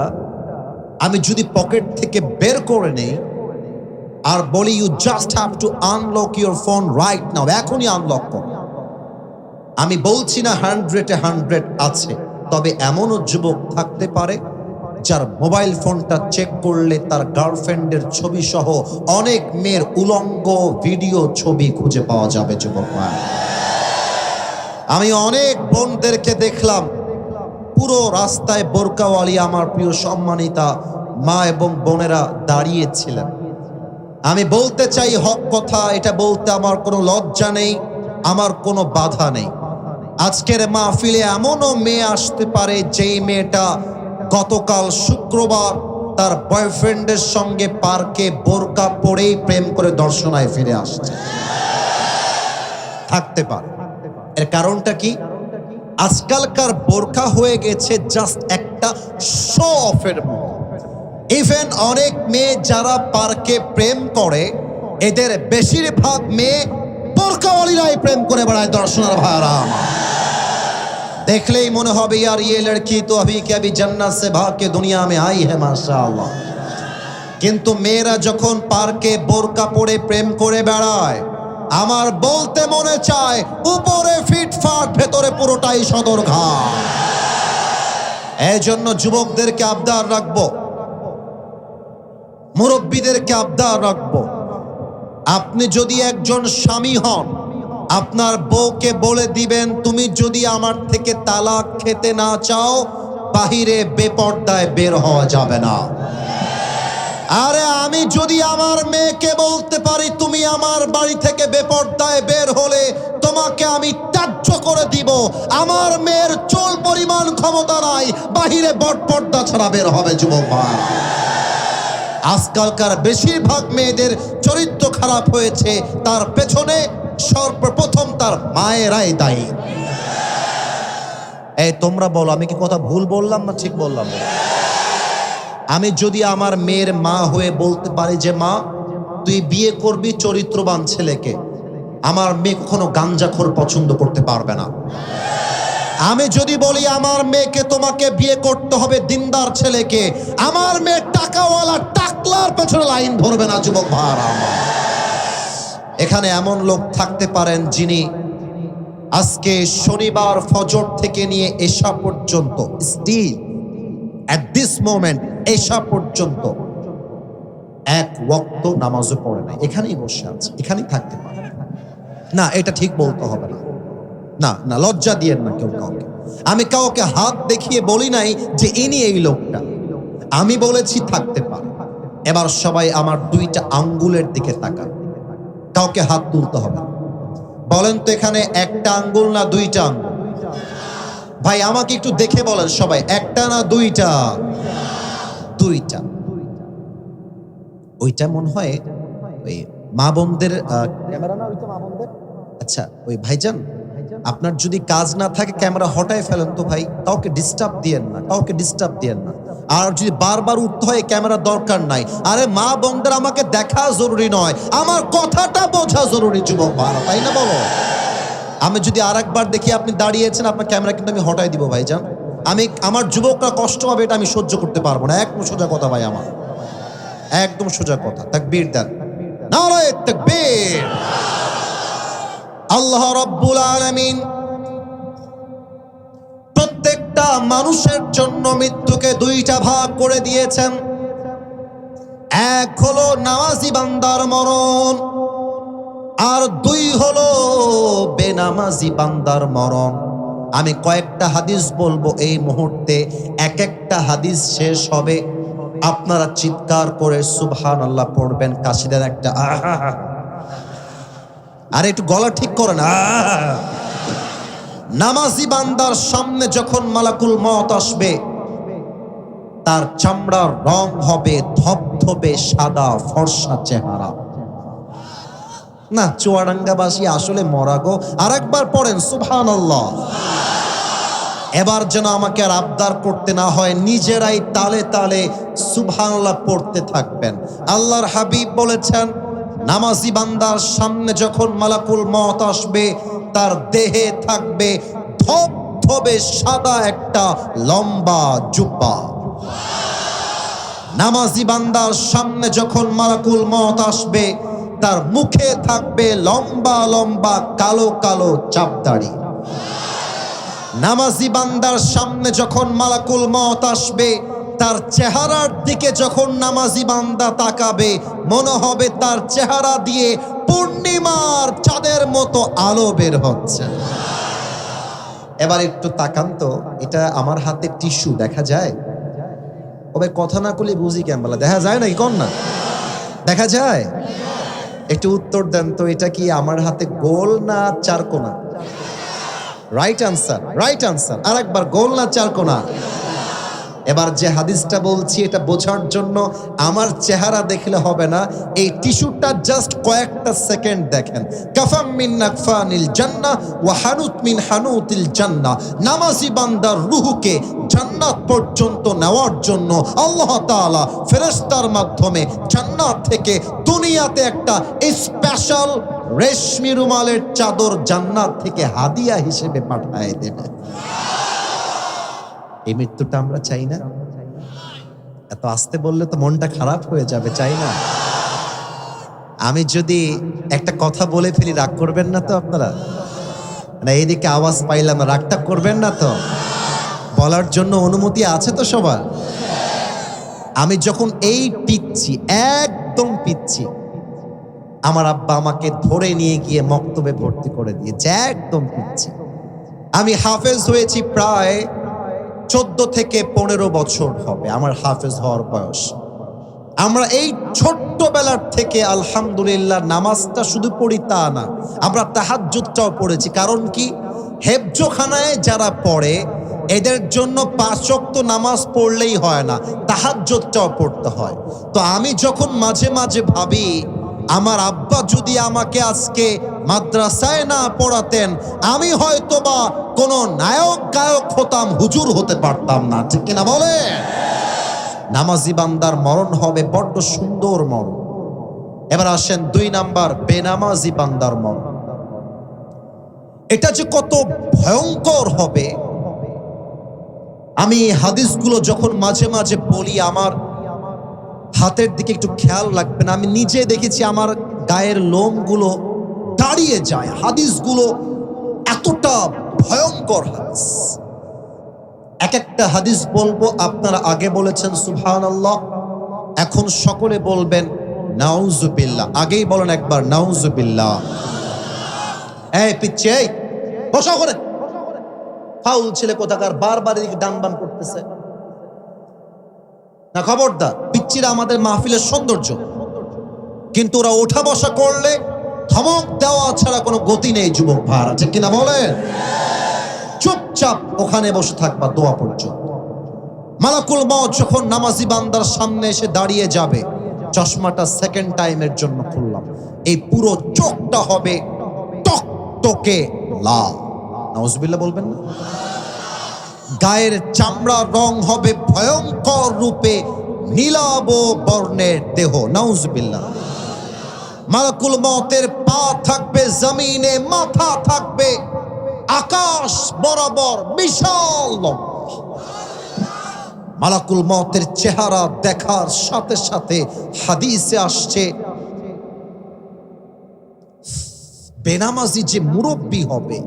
আমি যদি পকেট থেকে বের করে নেই আর বলি, you just have to unlock your phone right now, এখনই আনলক কর। আমি বলছি না 100-এ 100 আছে, তবে এমনও যুবক থাকতে পারে যার মোবাইল ফোনটা চেক করলে তার গার্লফ্রেন্ডের ছবি সহ অনেক মেয়ের উলঙ্গ ভিডিও ছবি খুঁজে পাওয়া যাবে। যুবক ভাই, আমি অনেক বোনদেরকে দেখলাম পুরো রাস্তায় বোরকাওয়ালি, আমার প্রিয় সম্মানিতা মা এবং বোনেরা দাঁড়িয়েছিলেন। আমি বলতে চাই হক কথা, এটা বলতে আমার কোনো লজ্জা নেই, আমার কোনো বাধা নেই। আজকের মাহফিলে এমনও মেয়ে আসতে পারে যেই মেয়েটা গতকাল শুক্রবার তার বয়ফ্রেন্ডের সঙ্গে পার্কে বোরকা পরেই প্রেম করে দর্শনায় ফিরে আসছে, থাকতে পারে। এর কারণটা কি? আজকালকার বোরকা হয়ে গেছে জাস্ট একটা শো অফের মতো। ইভেন অনেক মেয়ে যারা পার্কে প্রেম করে, এদের বেশিরভাগ মেয়ে বোরকাওয়ালিরাই প্রেম করে বেড়ায়। দর্শনার ভাইরা দেখলেই মনে হবে यार ये लड़की तो अभी के अभी जन्नत से भाग के दुनिया में आई है माशाअल्लाह। কিন্তু মেয়েরা যখন পার্কে বোরকা পরে প্রেম করে বেড়ায়, আমার বলতে মনে চায় উপরে ফিটফাট ভেতরে পুরোটাই সদরঘাট। এই জন্য যুবকদেরকে আবদার রাখবো, মুরব্বীদেরকে আবদার রাখবো, আপনি যদি একজন স্বামী হন, আপনার বউকে বলে দিবেন তুমি যদি আমার থেকে তালাক খেতে না চাও, বাহিরে বেপর্দায় বের হওয়া যাবে না। আরে আমি যদি আমার মেয়েকে বলতে পারি তুমি আমার বাড়ি থেকে বেপর্দায় বের হলে তোমাকে আমি ত্যায্য করে দিব, আমার মেয়ের চুল পরিমাণ ক্ষমতা নাই বাহিরে বটপর্দা ছাড়া বের হবে। যুবক ভাই, আজকালকার বেশিরভাগ মেয়েদের চরিত্র খারাপ হয়েছে, তার পেছনে সর্বপ্রথম তার মায়েরাই দায়ী। এই তোমরা বলো আমি কি কথা ভুল বললাম না ঠিক বললাম? আমি যদি আমার মেয়ের মা হয়ে বলতে পারি যে মা তুই বিয়ে করবি চরিত্রবান ছেলেকে, আমার মেয়ে কখনো গাঞ্জাখোর পছন্দ করতে পারবে না। আমি যদি বলি আমার মেয়েকে তোমাকে বিয়ে করতে হবে দিনদার ছেলেকে, আমার মেয়ে টাকাওয়ালা টাকলার পেছনে লাইন ধরবে না। যুবক ভাইরা, এখানে এমন লোক থাকতে পারেন যিনি আজকে শনিবার ফজর থেকে নিয়ে এশা পর্যন্ত স্টিল এট দিস মোমেন্ট এশা পর্যন্ত এক ওয়াক্ত নামাজও পড়ে নাই, এখানেই বসে আছে, এখানেই থাকতে পারে না। এটা ঠিক বলতে হবে না, না না, লজ্জা দিয়েন না কেউ কাউকে। আমি কাউকে হাত দেখিয়ে বলি নাই যে ইনি এই লোকটা, আমি বলেছি থাকতে পারে। এবার সবাই আমার দুইটা আঙ্গুলের দিকে তাকান, কাউকে হাত তুলতে হবে না। বলেন তো এখানে একটা আঙ্গুল না দুইটা আঙ্গুল? ভাই আমাকে একটু দেখে বলেন সবাই, একটা না দুইটা? দুইটা। ওইটা মনে হয় ওই মা বোনদের ক্যামেরা না? ওইটা মা বোনদের। আচ্ছা ওই ভাইজান, আপনার যদি কাজ না থাকে ক্যামেরা হটায় ফেলেন তো ভাই, কাউকে ডিস্টার্ব দিয়েন না, কাউকে ডিস্টার্ব দিয়েন না। আর যদি বারবার উঠতে হয় ক্যামেরা দরকার নাই। আরে মা বোনদের আমাকে দেখা জরুরি নয়, আমার কথাটা বোঝা জরুরি। যুবক ভাইরা, তাই না বলো? আমি যদি আরেকবার দেখি আপনি দাঁড়িয়েছেন, আপনার ক্যামেরা কিন্তু আমি হটাই দিব ভাইজান। আমি আমার যুবকরা কষ্ট পাবে, এটা আমি সহ্য করতে পারবো না। একদম সোজা কথা ভাই, আমার একদম সোজা কথা। তাকবীর দেন, নারায়ে তাকবীর। আল্লাহ রাব্বুল আলামিন প্রত্যেকটা মানুষের জন্য মৃত্যুকে দুইটা ভাগ করে দিয়েছেন। এক হলো নামাজি বান্দার মরণ, আর দুই হলো বেনামাজি বান্দার মরণ। আমি কয়েকটা হাদিস বলবো এই মুহূর্তে, এক একটা হাদিস শেষ হবে আপনারা চিৎকার করে সুবহানাল্লাহ পড়বেন। কাশিদের একটা আর একটু গলা ঠিক করেন। নামাজি বান্দার সামনে যখন মালাকুল মওত আসবে, তার চামড়ার রং হবে ধবধবে সাদা ফর্সা চেহারা। না চুয়াডাঙ্গাবাসী আসলে মরা গো। আরেকবার পড়েন সুবহানাল্লাহ। এবার যেন আমাকে আর আবদার করতে না হয়, নিজেরাই তালে তালে সুবহানাল্লাহ পড়তে থাকবেন। আল্লাহর হাবিব বলেছেন নামাজি বান্দার সামনে যখন মালাকুল মওত আসবে, তার দেহে থাকবে ধবধবে সাদা একটা লম্বা জুব্বা। নামাজি বান্দার সামনে যখন মালাকুল মওত আসবে, তার মুখে থাকবে লম্বা লম্বা কালো কালো চাপদাড়ি। নামাজি বান্দার সামনে যখন মালাকুল মওত আসবে, তার চেহারার দিকে যখন নামাজি বান্দা তাকাবে, মনে হবে তার চেহারা দিয়ে পূর্ণিমার চাঁদের মতো আলো বের হচ্ছে। এবার একটু তাকান তো, এটা আমার হাতে টিস্যু দেখা যায়? ওবে কথা না করলে বুঝি কেমন বলা, দেখা যায় নাকি কন না, দেখা যায়? একটু উত্তর দেন তো, এটা কি আমার হাতে গোল না চারকোনা? Right answer, right answer. আর একবার, গোল না চারকোনা? এবার যে হাদিসটা বলছি এটা বোঝার জন্য আমার চেহারা দেখলে হবে না, এই টিস্যুটা জাস্ট কয়েকটা সেকেন্ড দেখেন। কাফাম মিন নাকফানিল জান্নাহ ওয়া হানুত মিন হানুতিল জান্নাহ। নামাজি বান্দার রূহকে জান্নাত পর্যন্ত নেওয়ার জন্য আল্লাহ তাআলা ফেরেশতার মাধ্যমে জান্নাত থেকে দুনিয়াতে একটা স্পেশাল রেশমি রুমালের চাদর জান্নাত থেকে হাদিয়া হিসেবে পাঠায় দেবে। এই মৃত্যুটা আমরা চাই না? এত আস্তে বললে তো মনটা খারাপ হয়ে যাবে, চাই না? আমি যদি একটা কথা বলে ফেলি রাগ করবেন না তো আপনারা? না, এইদিকে আওয়াজ পাইলাম না, রাগটা করবেন না তো? বলার জন্য অনুমতি আছে তো সবার? আমি যখন এই পিচ্ছি, একদম পিচ্ছি, আমার আব্বা আমাকে ধরে নিয়ে গিয়ে মক্তবে ভর্তি করে দিয়েছে, একদম পিচ্ছি। আমি হাফেজ হয়েছি প্রায় 14 থেকে 15 বছর হবে আমার হাফেজ হওয়ার বয়স। আমরা এই ছোট্টবেলার থেকে আলহামদুলিল্লাহ নামাজটা শুধু পড়ি তা না, আমরা তাহাজ্জুদটাও পড়েছি। কারণ কি, হেফজোখানায় যারা পড়ে এদের জন্য 5 ওয়াক্ত নামাজ পড়লেই হয় না, তাহাজ্জুদটাও পড়তে হয়। তো আমি যখন মাঝে মাঝে ভাবি, আমার আব্বা যদি আমাকে আজকে মাদ্রাসায় না পড়াতেন, আমি হয়তোবা কোনো নায়ক গায়ক হতাম, হুজুর হতে পারতাম না। ঠিক কিনা বলে? নামাজি বান্দার মরণ হবে বড্ড সুন্দর মরণ। এবার আসেন 2 নাম্বার, বেনামাজি বান্দার মরণ। এটা যে কত ভয়ঙ্কর হবে, আমি হাদিসগুলো যখন মাঝে মাঝে বলি, আমার হাতের দিকে একটু খেয়াল রাখবেন। আমি নিজে দেখেছি আমার গায়ের লোমগুলো দাঁড়িয়ে যায়, হাদিসগুলো এতটা ভয়ঙ্কর হাদিস। এক একটা হাদিস বলবো, আপনারা আগে বলেছেন সুবহানাল্লাহ, এখন সকলে বলবেন নাউজুবিল্লাহ। আগেই বলেন একবার নাউজুবিল্লাহ। এই পিচ্ছে, এই বসা করে, ফাউল ছেলে কোথাকার, বারবার এদিকে ডান বাম করতেছে না। খবরদার, পিচ্চিরা আমাদের মাহফিলের সৌন্দর্য, কিন্তু ওরা ওঠা বসা করলে ধমক দেওয়া ছাড়া কোনো গতি নেই। যুবক ভাড়া, ঠিক কিনা বলেন? চুপচাপ ওখানে বসে থাকবা দোয়া পর্যন্ত। মালাকুল মউত যখন নামাজি বান্দার সামনে এসে দাঁড়িয়ে যাবে, চশমাটা সেকেন্ড টাইমের জন্য খুললাম, এই পুরো চোখটা হবে টকটকে লাল। নাউজুবিল্লাহ বলবেন না? গায়ের চামড়ার রং হবে ভয়ঙ্কর রূপে নীলাভ বর্ণের দেহ। নাউজুবিল্লাহ। মালাকুল মউতের পা থাকবে জমিনে, মাথা থাকবে আকাশ বরাবর, বিশাল। মালাকুল মউতের চেহারা দেখার সাথে সাথে হাদিসে আসছে, বেনামাজি যে মুরব্বী হবে,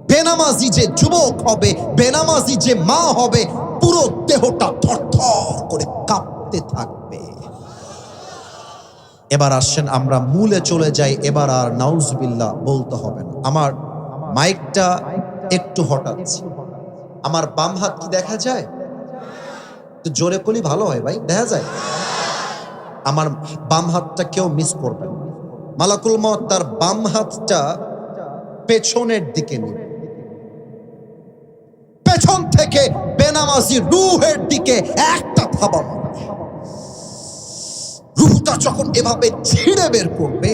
বেনামাজি যে যুবক হবে, বেনামাজি যে মা হবে, পুরো দেহটা থরথর করে কাঁপতে থাকবে। এবার আসেন আমরা মূলে চলে যাই। এবার আর নাউজুবিল্লাহ বলতে হবে না। আমার মাইকটা একটু হঠাৎ, আমার বাম হাত কি দেখা যায়? তো জোরে করলে ভালো হয় ভাই, দেখা যায়? আমার বাম হাতটা কেউ মিস করবে না। মালাকুল মউত তার বাম হাতটা পেছনের দিকে নিবে, পেছন থেকে বেনামাজি রূহের দিকে একটা থাবা মারবে। রূহটা যখন এভাবে ছিঁড়ে বের করবে,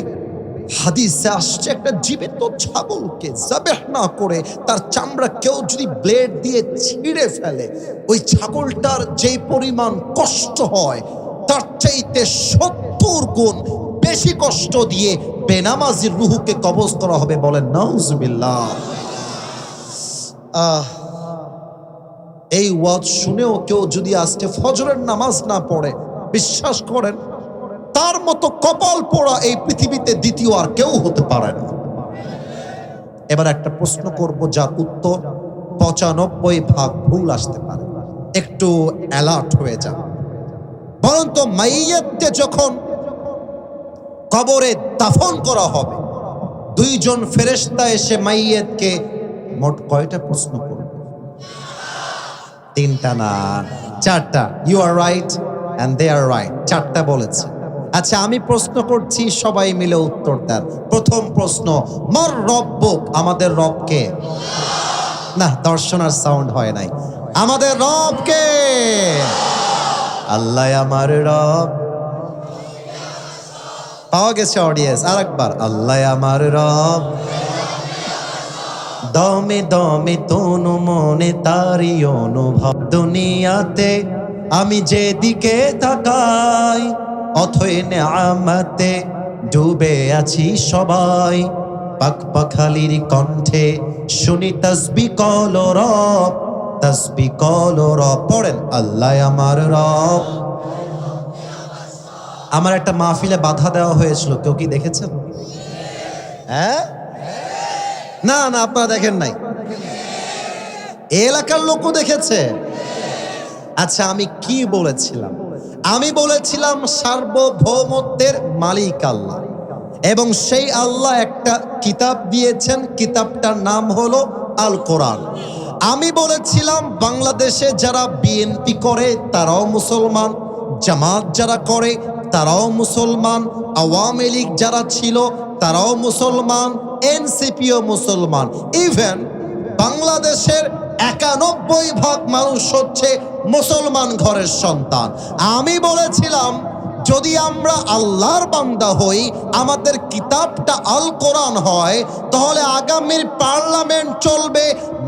হাদিসে আসছে একটা জীবিত ছাগলকে যাবেহ না করে তার চামড়া কেউ যদি ব্লেড দিয়ে ছিঁড়ে ফেলে, ওই ছাগলটার যে পরিমাণ কষ্ট হয় তার চাইতে 70 গুণ বেশি কষ্ট দিয়ে বেনামাজির রূহকে কবজ করা হবে। বলেন নাউজুবিল্লাহ। এই ওয়াজ শুনেও কেউ যদি আজকে ফজরের নামাজ না পড়ে, বিশ্বাস করেন তার মতো কপাল পোড়া এই পৃথিবীতে দ্বিতীয় আর কেউ হতে পারে না। এবার একটা প্রশ্ন করব, যার উত্তর 95% ভুল আসতে পারে, একটু অ্যালার্ট হয়ে যান। বলুন তো, মাইয়াতকে যখন কবরে দাফন করা হবে, 2 জন ফেরেশতা এসে মাইয়াতকে মোট কয়টা প্রশ্ন করবে? তিনটা না, চারটা। You are right and they are right, চারটা বলেছে। আচ্ছা, আমি প্রশ্ন করছি, সবাই মিলে উত্তর দেন। প্রথম প্রশ্ন, মর রব্বুক, আমাদের রবকে? না, দর্শনার সাউন্ড হয় নাই। আমাদের রবকে? আল্লাহ আমার রব। পাওয়া গেছে অডিয়েন্স, আরেকবার, আল্লাহ আমার রব। দমে দমে তনু মনে তারি অনুভব। দুনিয়াতে আমি যেদিকে তাকাই, অথই নেয়ামতে ডুবে আছি সবাই। পাক পাখালির কণ্ঠে শুনি তসবি কল রব, তসবি কল রব। পড়েন, আল্লাহ আমার রব। আমার একটা মাহফিলে বাধা দেওয়া হয়েছিল, কেউ কি দেখেছেন? হ্যাঁ, না না, আপনারা দেখেন নাই, এলাকার লোকও দেখেছে। আচ্ছা, আমি কি বলেছিলাম? আমি বলেছিলাম সার্বভৌমত্বের মালিক আল্লাহ, এবং সেই আল্লাহ একটা কিতাব দিয়েছেন, কিতাবটার নাম হলো আল কোরআন। আমি বলেছিলাম বাংলাদেশে যারা বিএনপি করে তারাও মুসলমান, জামাত যারা করে তারাও মুসলমান, আওয়ামী লীগ যারা ছিল তারাও মুসলমান, এনসিপিও মুসলমান। ইভেন বাংলাদেশের ৯১% মানুষ হচ্ছে মুসলমান ঘরের সন্তান। আমি বলেছিলাম যদি আমরা আল্লাহর বান্দা হই, আমাদের কিতাবটা আল কোরআন হয়, তাহলে আগামীর পার্লামেন্ট চলবে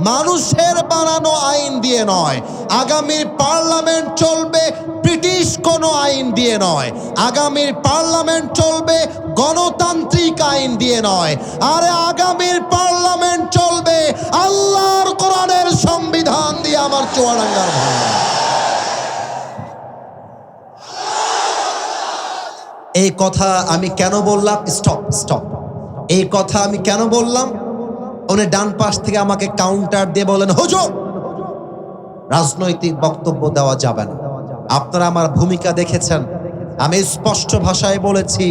মানুষের বানানো আইন দিয়ে নয়। আগামীর পার্লামেন্ট চলবে ব্রিটিশ কোনো আইন দিয়ে নয়। আগামীর পার্লামেন্ট চলবে গণতান্ত্রিক আইন দিয়ে নয়। আরে আগামীর পার্লামেন্ট চলবে আল্লাহর কোরআনের সংবিধান দিয়ে। আমার চুয়াডাঙ্গার ভাই, এই কথা আমি কেন বললাম? স্টপ স্টপ, এই কথা আমি কেন বললাম? উনি ডান পাশ থেকে আমাকে কাউন্টার দিয়ে বলেন, হুজুর রাজনৈতিক বক্তব্য দেওয়া যাবে না। আপনারা আমার ভূমিকা দেখেছেন, আমি স্পষ্ট ভাষায় বলেছি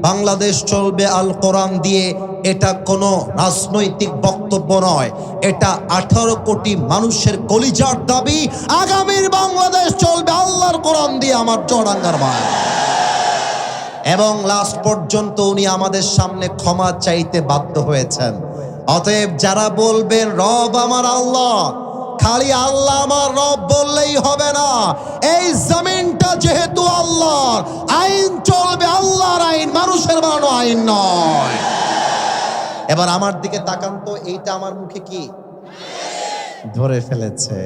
বাংলাদেশ চলবে আল কোরআন দিয়ে। এটা কোনো রাজনৈতিক বক্তব্য নয়, এটা 18 কোটি মানুষের কলিজার দাবি। আগামীর বাংলাদেশ চলবে আল্লাহর কোরআন দিয়ে। আমার চুয়াডাঙ্গার ভাই, এবং লাস্ট পর্যন্ত উনি আমাদের সামনে ক্ষমা চাইতে বাধ্য হয়েছেন। অতএব যারা বলবেন রব আমার আল্লাহ, খালি আল্লাহ আমার রব বললেই হবে না। এই জমিনটা যেহেতু আল্লাহর, আইন চলবে আল্লাহর আইন, মানুষের বানানো আইন নয়। এবার আমার দিকে তাকান তো, এইটা আমার মুখে কি ধরে ফেলেছে?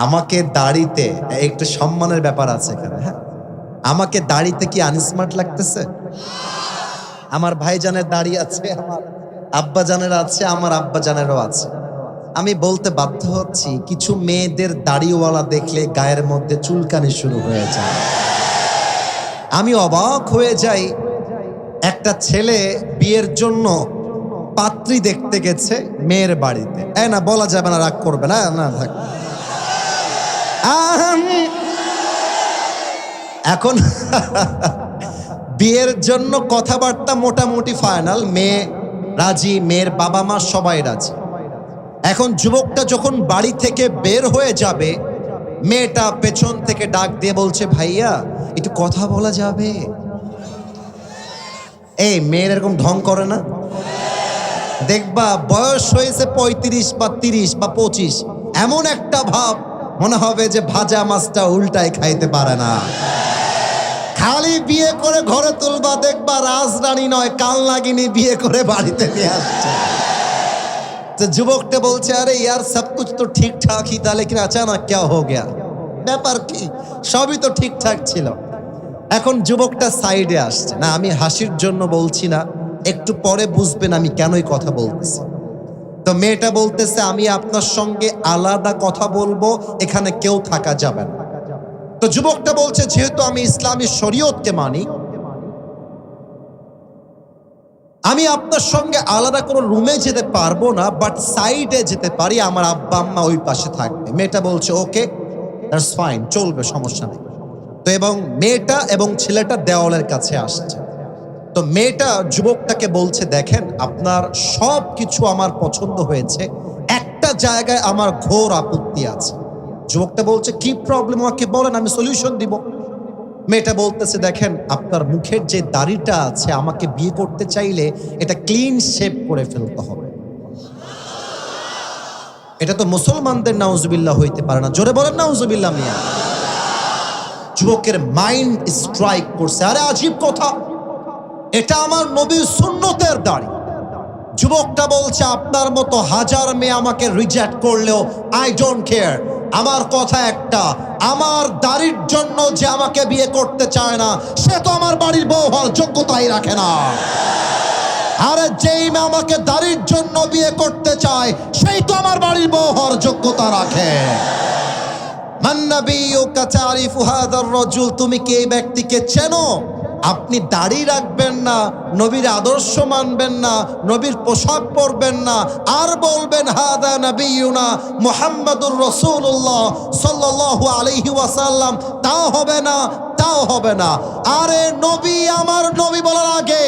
আমাকে দাড়িতে একটু সম্মানের ব্যাপার আছে এখানে। হ্যাঁ, আমাকে দাড়িতে কি আনস্মার্ট লাগতেছে? আমার ভাইজানের দাড়ি আছে, আমার আব্বাজানের আছে, আমার আব্বাজানেরও আছে। আমি বলতে বাধ্য হচ্ছি, কিছু মেয়েদের দাড়িওয়ালা দেখলে গায়ের মধ্যে চুলকানি শুরু হয়ে যায়। আমি অবাক হয়ে যাই, একটা ছেলে বিয়ের জন্য পাত্রী দেখতে গেছে মেয়ের বাড়িতে। না বলা যাবে না, রাগ করবে না, না থাক। এখন বিয়ের জন্য কথাবার্তা মোটামুটি ফাইনাল, মেয়ে রাজি, মেয়ের বাবা মা সবাই রাজি। এখন যুবকটা যখন বাড়ি থেকে বের হয়ে যাবে, মেয়েটা পেছন থেকে ডাক দিয়ে বলছে, ভাইয়া একটু কথা বলা যাবে? এই মেয়ের এরকম ঢং করে না? দেখবা বয়স হয়েছে 35 বা 30 বা 25, এমন একটা ভাব মনে হবে যে ভাজা মাছটা উল্টায় খাইতে পারে না। খালি বিয়ে করে ঘরে তুলবা, দেখবা রাজরানী নয় কালনাগিনী বিয়ে করে বাড়িতে নিয়ে আসছে। তো যুবকটা বলছে, আরে ইয়ার সব কুছ তো ঠিকঠাক হি থা, লেকিন আচানক ক্যা হো গয়া? ব্যাপার কি? সবই তো ঠিকঠাক ছিল। এখন যুবকটা সাইডে আসছে। না, আমি হাসির জন্য বলছি না, একটু পরে বুঝবেন আমি কেনই কথা বলতেছি। তো মেয়েটা বলতেছে, আমি আপনার সঙ্গে আলাদা কথা বলবো, এখানে কেউ থাকা যাবে না। তো যুবকটা বলছে, যেহেতু আমি ইসলামী শরীয়তকে মানি, আমি আপনার সঙ্গে আলাদা কোনো রুমে যেতে পারবো না, বাট সাইডে যেতে পারি, আমার আব্বা আম্মা ওই পাশে থাকবে। মেয়েটা বলছে, ওকে দ্যাটস ফাইন, চলবে, সমস্যা নেই। তো এবং মেয়েটা এবং ছেলেটা দেওয়ালের কাছে আসছে। তো মেয়েটা যুবকটাকে বলছে, দেখেন আপনার সব কিছু আমার পছন্দ হয়েছে, একটা জায়গায় আমার ঘোর আপত্তি আছে। যুবকটা বলছে কি প্রবলেম আমাকে বলেন, আমি সলিউশন দিব। মেয়েটা বলতেছে দেখেন আপনার মুখের যে দাড়িটা আছে, আমাকে বিয়ে করতে চাইলে এটা ক্লিন শেভ করে ফেলতে হবে। এটা তো মুসলমানদের নাউজুবিল্লাহ হইতে পারে না, জোরে বলেন নাউজুবিল্লাহ মিয়া। যুবকের মাইন্ড স্ট্রাইক করছে, আরে আজীব কথা, এটা আমার নবীর সুন্নতের দাড়ি। যুবকটা বলছে আপনার মতো হাজার মেয়ে আমাকে রিজেক্ট করলেও আই ডোন্ট কেয়ার, আমার কথা একটা, আমার দাড়ির জন্য যে আমাকে বিয়ে করতে চায় না সে তো আমার বাড়ির বউ হওয়ার যোগ্যতাই রাখে না। আরে যেই মেয়ে আমাকে দাড়ির জন্য বিয়ে করতে চায় সেই তো আমার বাড়ির বউ হওয়ার যোগ্যতা রাখে। মান নাবিয়্যুকা তারিফু হাযার রাজুল, তুমি কি এই ব্যক্তিকে চেনো? আপনি দাড়ি রাখবেন না, নবীর আদর্শ মানবেন না, নবীর পোশাক পরবেন না, আর বলবেন হাদা নবিয়ুনা মুহাম্মাদুর রাসূলুল্লাহ সাল্লাল্লাহু আলাইহি ওয়াসাল্লাম, তাও হবে না, তাও হবে না। আরে নবী আমার নবী বলার আগে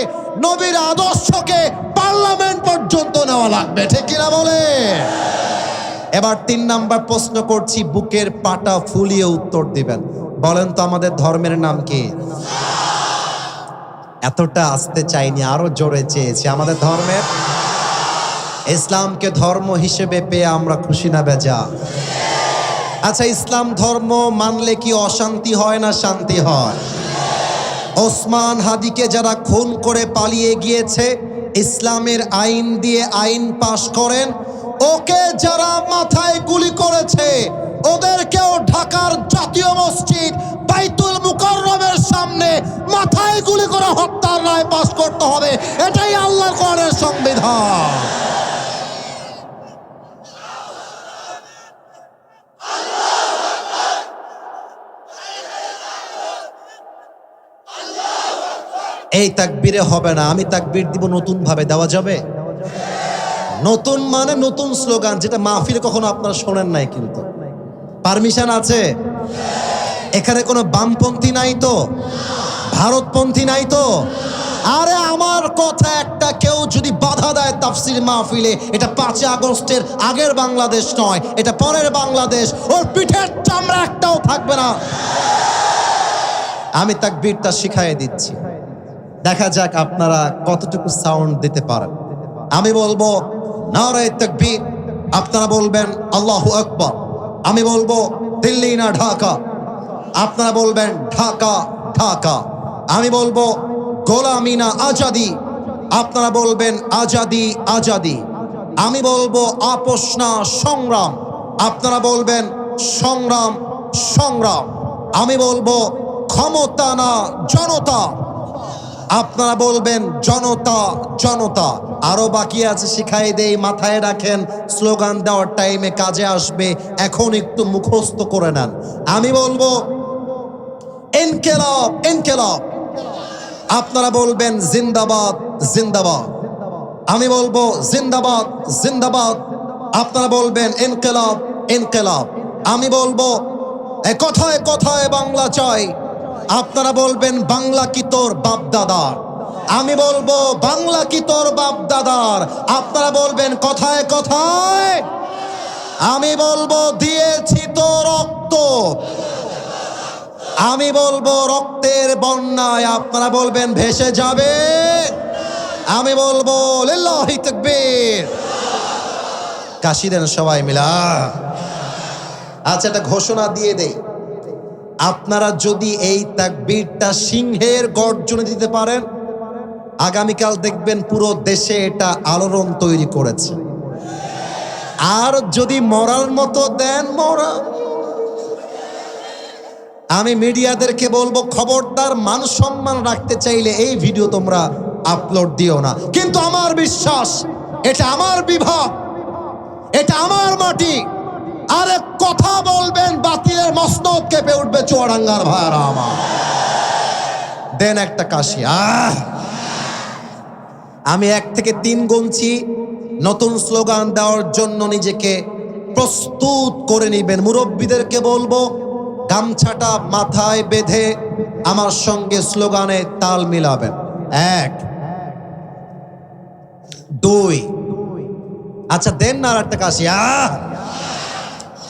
নবীর আদর্শকে পার্লামেন্ট পর্যন্ত নেওয়া লাগবে, ঠিক কিনা বলে? এবার 3 নাম্বার প্রশ্ন করছি, বুকের পাটা ফুলিয়ে উত্তর দিবেন। বলেন তো আমাদের ধর্মের নাম কি? এতটা আসতে চাইনি, আরো জোরে চেয়েছি। আমাদের ধর্মের, ইসলামকে ধর্ম হিসেবে পেয়ে আমরা খুশি না বেজা? আচ্ছা, ইসলাম ধর্ম মানলে কি অশান্তি হয় না শান্তি হয়? ওসমান হাদিকে যারা খুন করে পালিয়ে গিয়েছে, ইসলামের আইন দিয়ে আইন পাশ করেন, ওকে যারা মাথায় গুলি করেছে ওদেরকেও ঢাকার জাতীয় মসজিদ বাইতুল মুকাররমের সামনে মাথায় গুলি করে হত্যার রায় পাশ করতে হবে। এটাই আল্লাহর কোরআনের সংবিধান। এই তাকবীরে হবে না, আমি তাকবীর দিব নতুন ভাবে। দেওয়া যাবে? নতুন মানে নতুন স্লোগান, যেটা মাহফিলে কখনো আপনারা শোনেন নাই। কিন্তু পারমিশন আছে? এখানে কোনো বামপন্থী নাই তো? ভারতপন্থী নাই তো? আরে আমার কথা একটা, কেউ যদি বাধা দেয় তাফসীর মাহফিলে, এটা 5 আগস্টের আগের বাংলাদেশ নয়, এটা পরের বাংলাদেশ। ওর পিঠের চামড়া একটাও থাকবে না। আমি তাকবীরটা শিখাইয়ে দিচ্ছি, দেখা যাক আপনারা কতটুকু সাউন্ড দিতে পারেন। আমি বলবো নারে তাকবীর, আপনারা বলবেন আল্লাহু আকবার। আমি বলবো দিল্লি না ঢাকা, আপনারা বলবেন ঢাকা ঢাকা। আমি বলবো গোলামি না আজাদি, আপনারা বলবেন আজাদি আজাদি। আমি বলবো আপোষ না সংগ্রাম, আপনারা বলবেন সংগ্রাম সংগ্রাম। আমি বলবো ক্ষমতা না জনতা, আপনারা বলবেন জনতা জনতা। আরো বাকি আছে, শিখাই দেই, মাথায় রাখেন, স্লোগান দেওয়ার টাইমে কাজে আসবে, এখন একটু মুখস্থ করে নেন। আমি বলবো ইনকিলাব ইনকিলাব, আপনারা বলবেন জিন্দাবাদ জিন্দাবাদ। আমি বলবো জিন্দাবাদ জিন্দাবাদ, আপনারা বলবেন ইনকিলাব ইনকিলাব। আমি বলবো কথায় কথায় বাংলা চাই, আপনারা বলবেন বাংলা কি তোর বাপ দাদার। আমি বলবো বাংলা কি তোর বাপ দাদার, আপনারা বলবেন কথায় কথায়। আমি বলবো দিয়েছি তো রক্ত, আমি বলবো রক্তের বন্যায়, আপনারা বলবেন ভেসে যাবে। আমি বলবো লিল্লাহি তাকবীর। কাশি দেন সবাই মিলা। আচ্ছা, একটা ঘোষণা দিয়ে দেই, আপনারা যদি এই তাকবীরটা সিংহের গর্জনে দিতে পারেন, আগামীকাল দেখবেন পুরো দেশে এটা আলোড়ন তৈরি করেছে। আর যদি মরার মতো দেন, মরা, আমি মিডিয়াদেরকে বলবো খবরদার, মান সম্মান রাখতে চাইলে এই ভিডিও তোমরা আপলোড দিও না। কিন্তু আমার বিশ্বাস, এটা আমার বিভাগ, এটা আমার মাটি। আরে কথা বলবেন, বাতিলের মসনদ কেঁপে উঠবে। চুয়াডাঙ্গার ভাইরা আমার, দেন একটা কাশি। আমি 1 থেকে 3 গুনছি, নতুন স্লোগান দেওয়ার জন্য নিজেকে প্রস্তুত করে নিবেন। মুরব্বীদেরকে বলবো গামছাটা মাথায় বেঁধে আমার সঙ্গে স্লোগানে তাল মিলাবেন। 1 2 আচ্ছা দেন না আর একটা কাশি।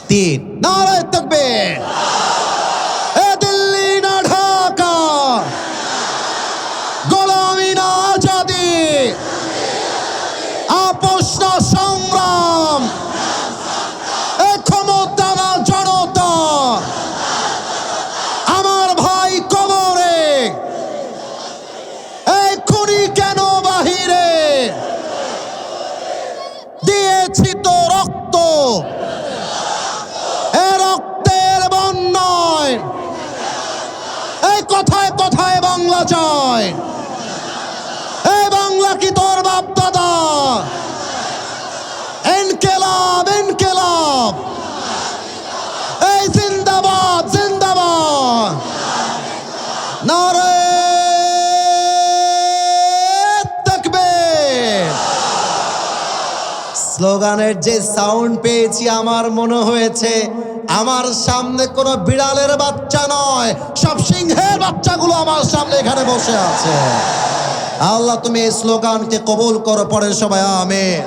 3 নারায়ে তাকবীর। এ দিল্লি না ঢাকা, গোলামি না আজাদি, আপোষ না সংগ্রাম, এ ক্ষমতা না জনতা, আমার ভাই কবরে, এই খুনি কেন বাহিরে, দিয়েছি তো রক্ত, এ রক্তের বন্যায়, এই কথায় কথায় বাংলা চায়, এই বাংলা কি তোর বাপ দাদা? ইনকিলাব ইনকিলাব, এই জিন্দাবাদ জিন্দাবাদ, নারে তাকবীর। স্লোগানের যে সাউন্ড পেয়েছি আমার মনে হয়েছে আমার সামনে কোনো বিড়ালের বাচ্চা নয়, সব সিংহের বাচ্চাগুলো আমার সামনে এখানে বসে আছে। আল্লাহ তুমি এই স্লোগানকে কবুল করো, পড়েন সবাই আমিন।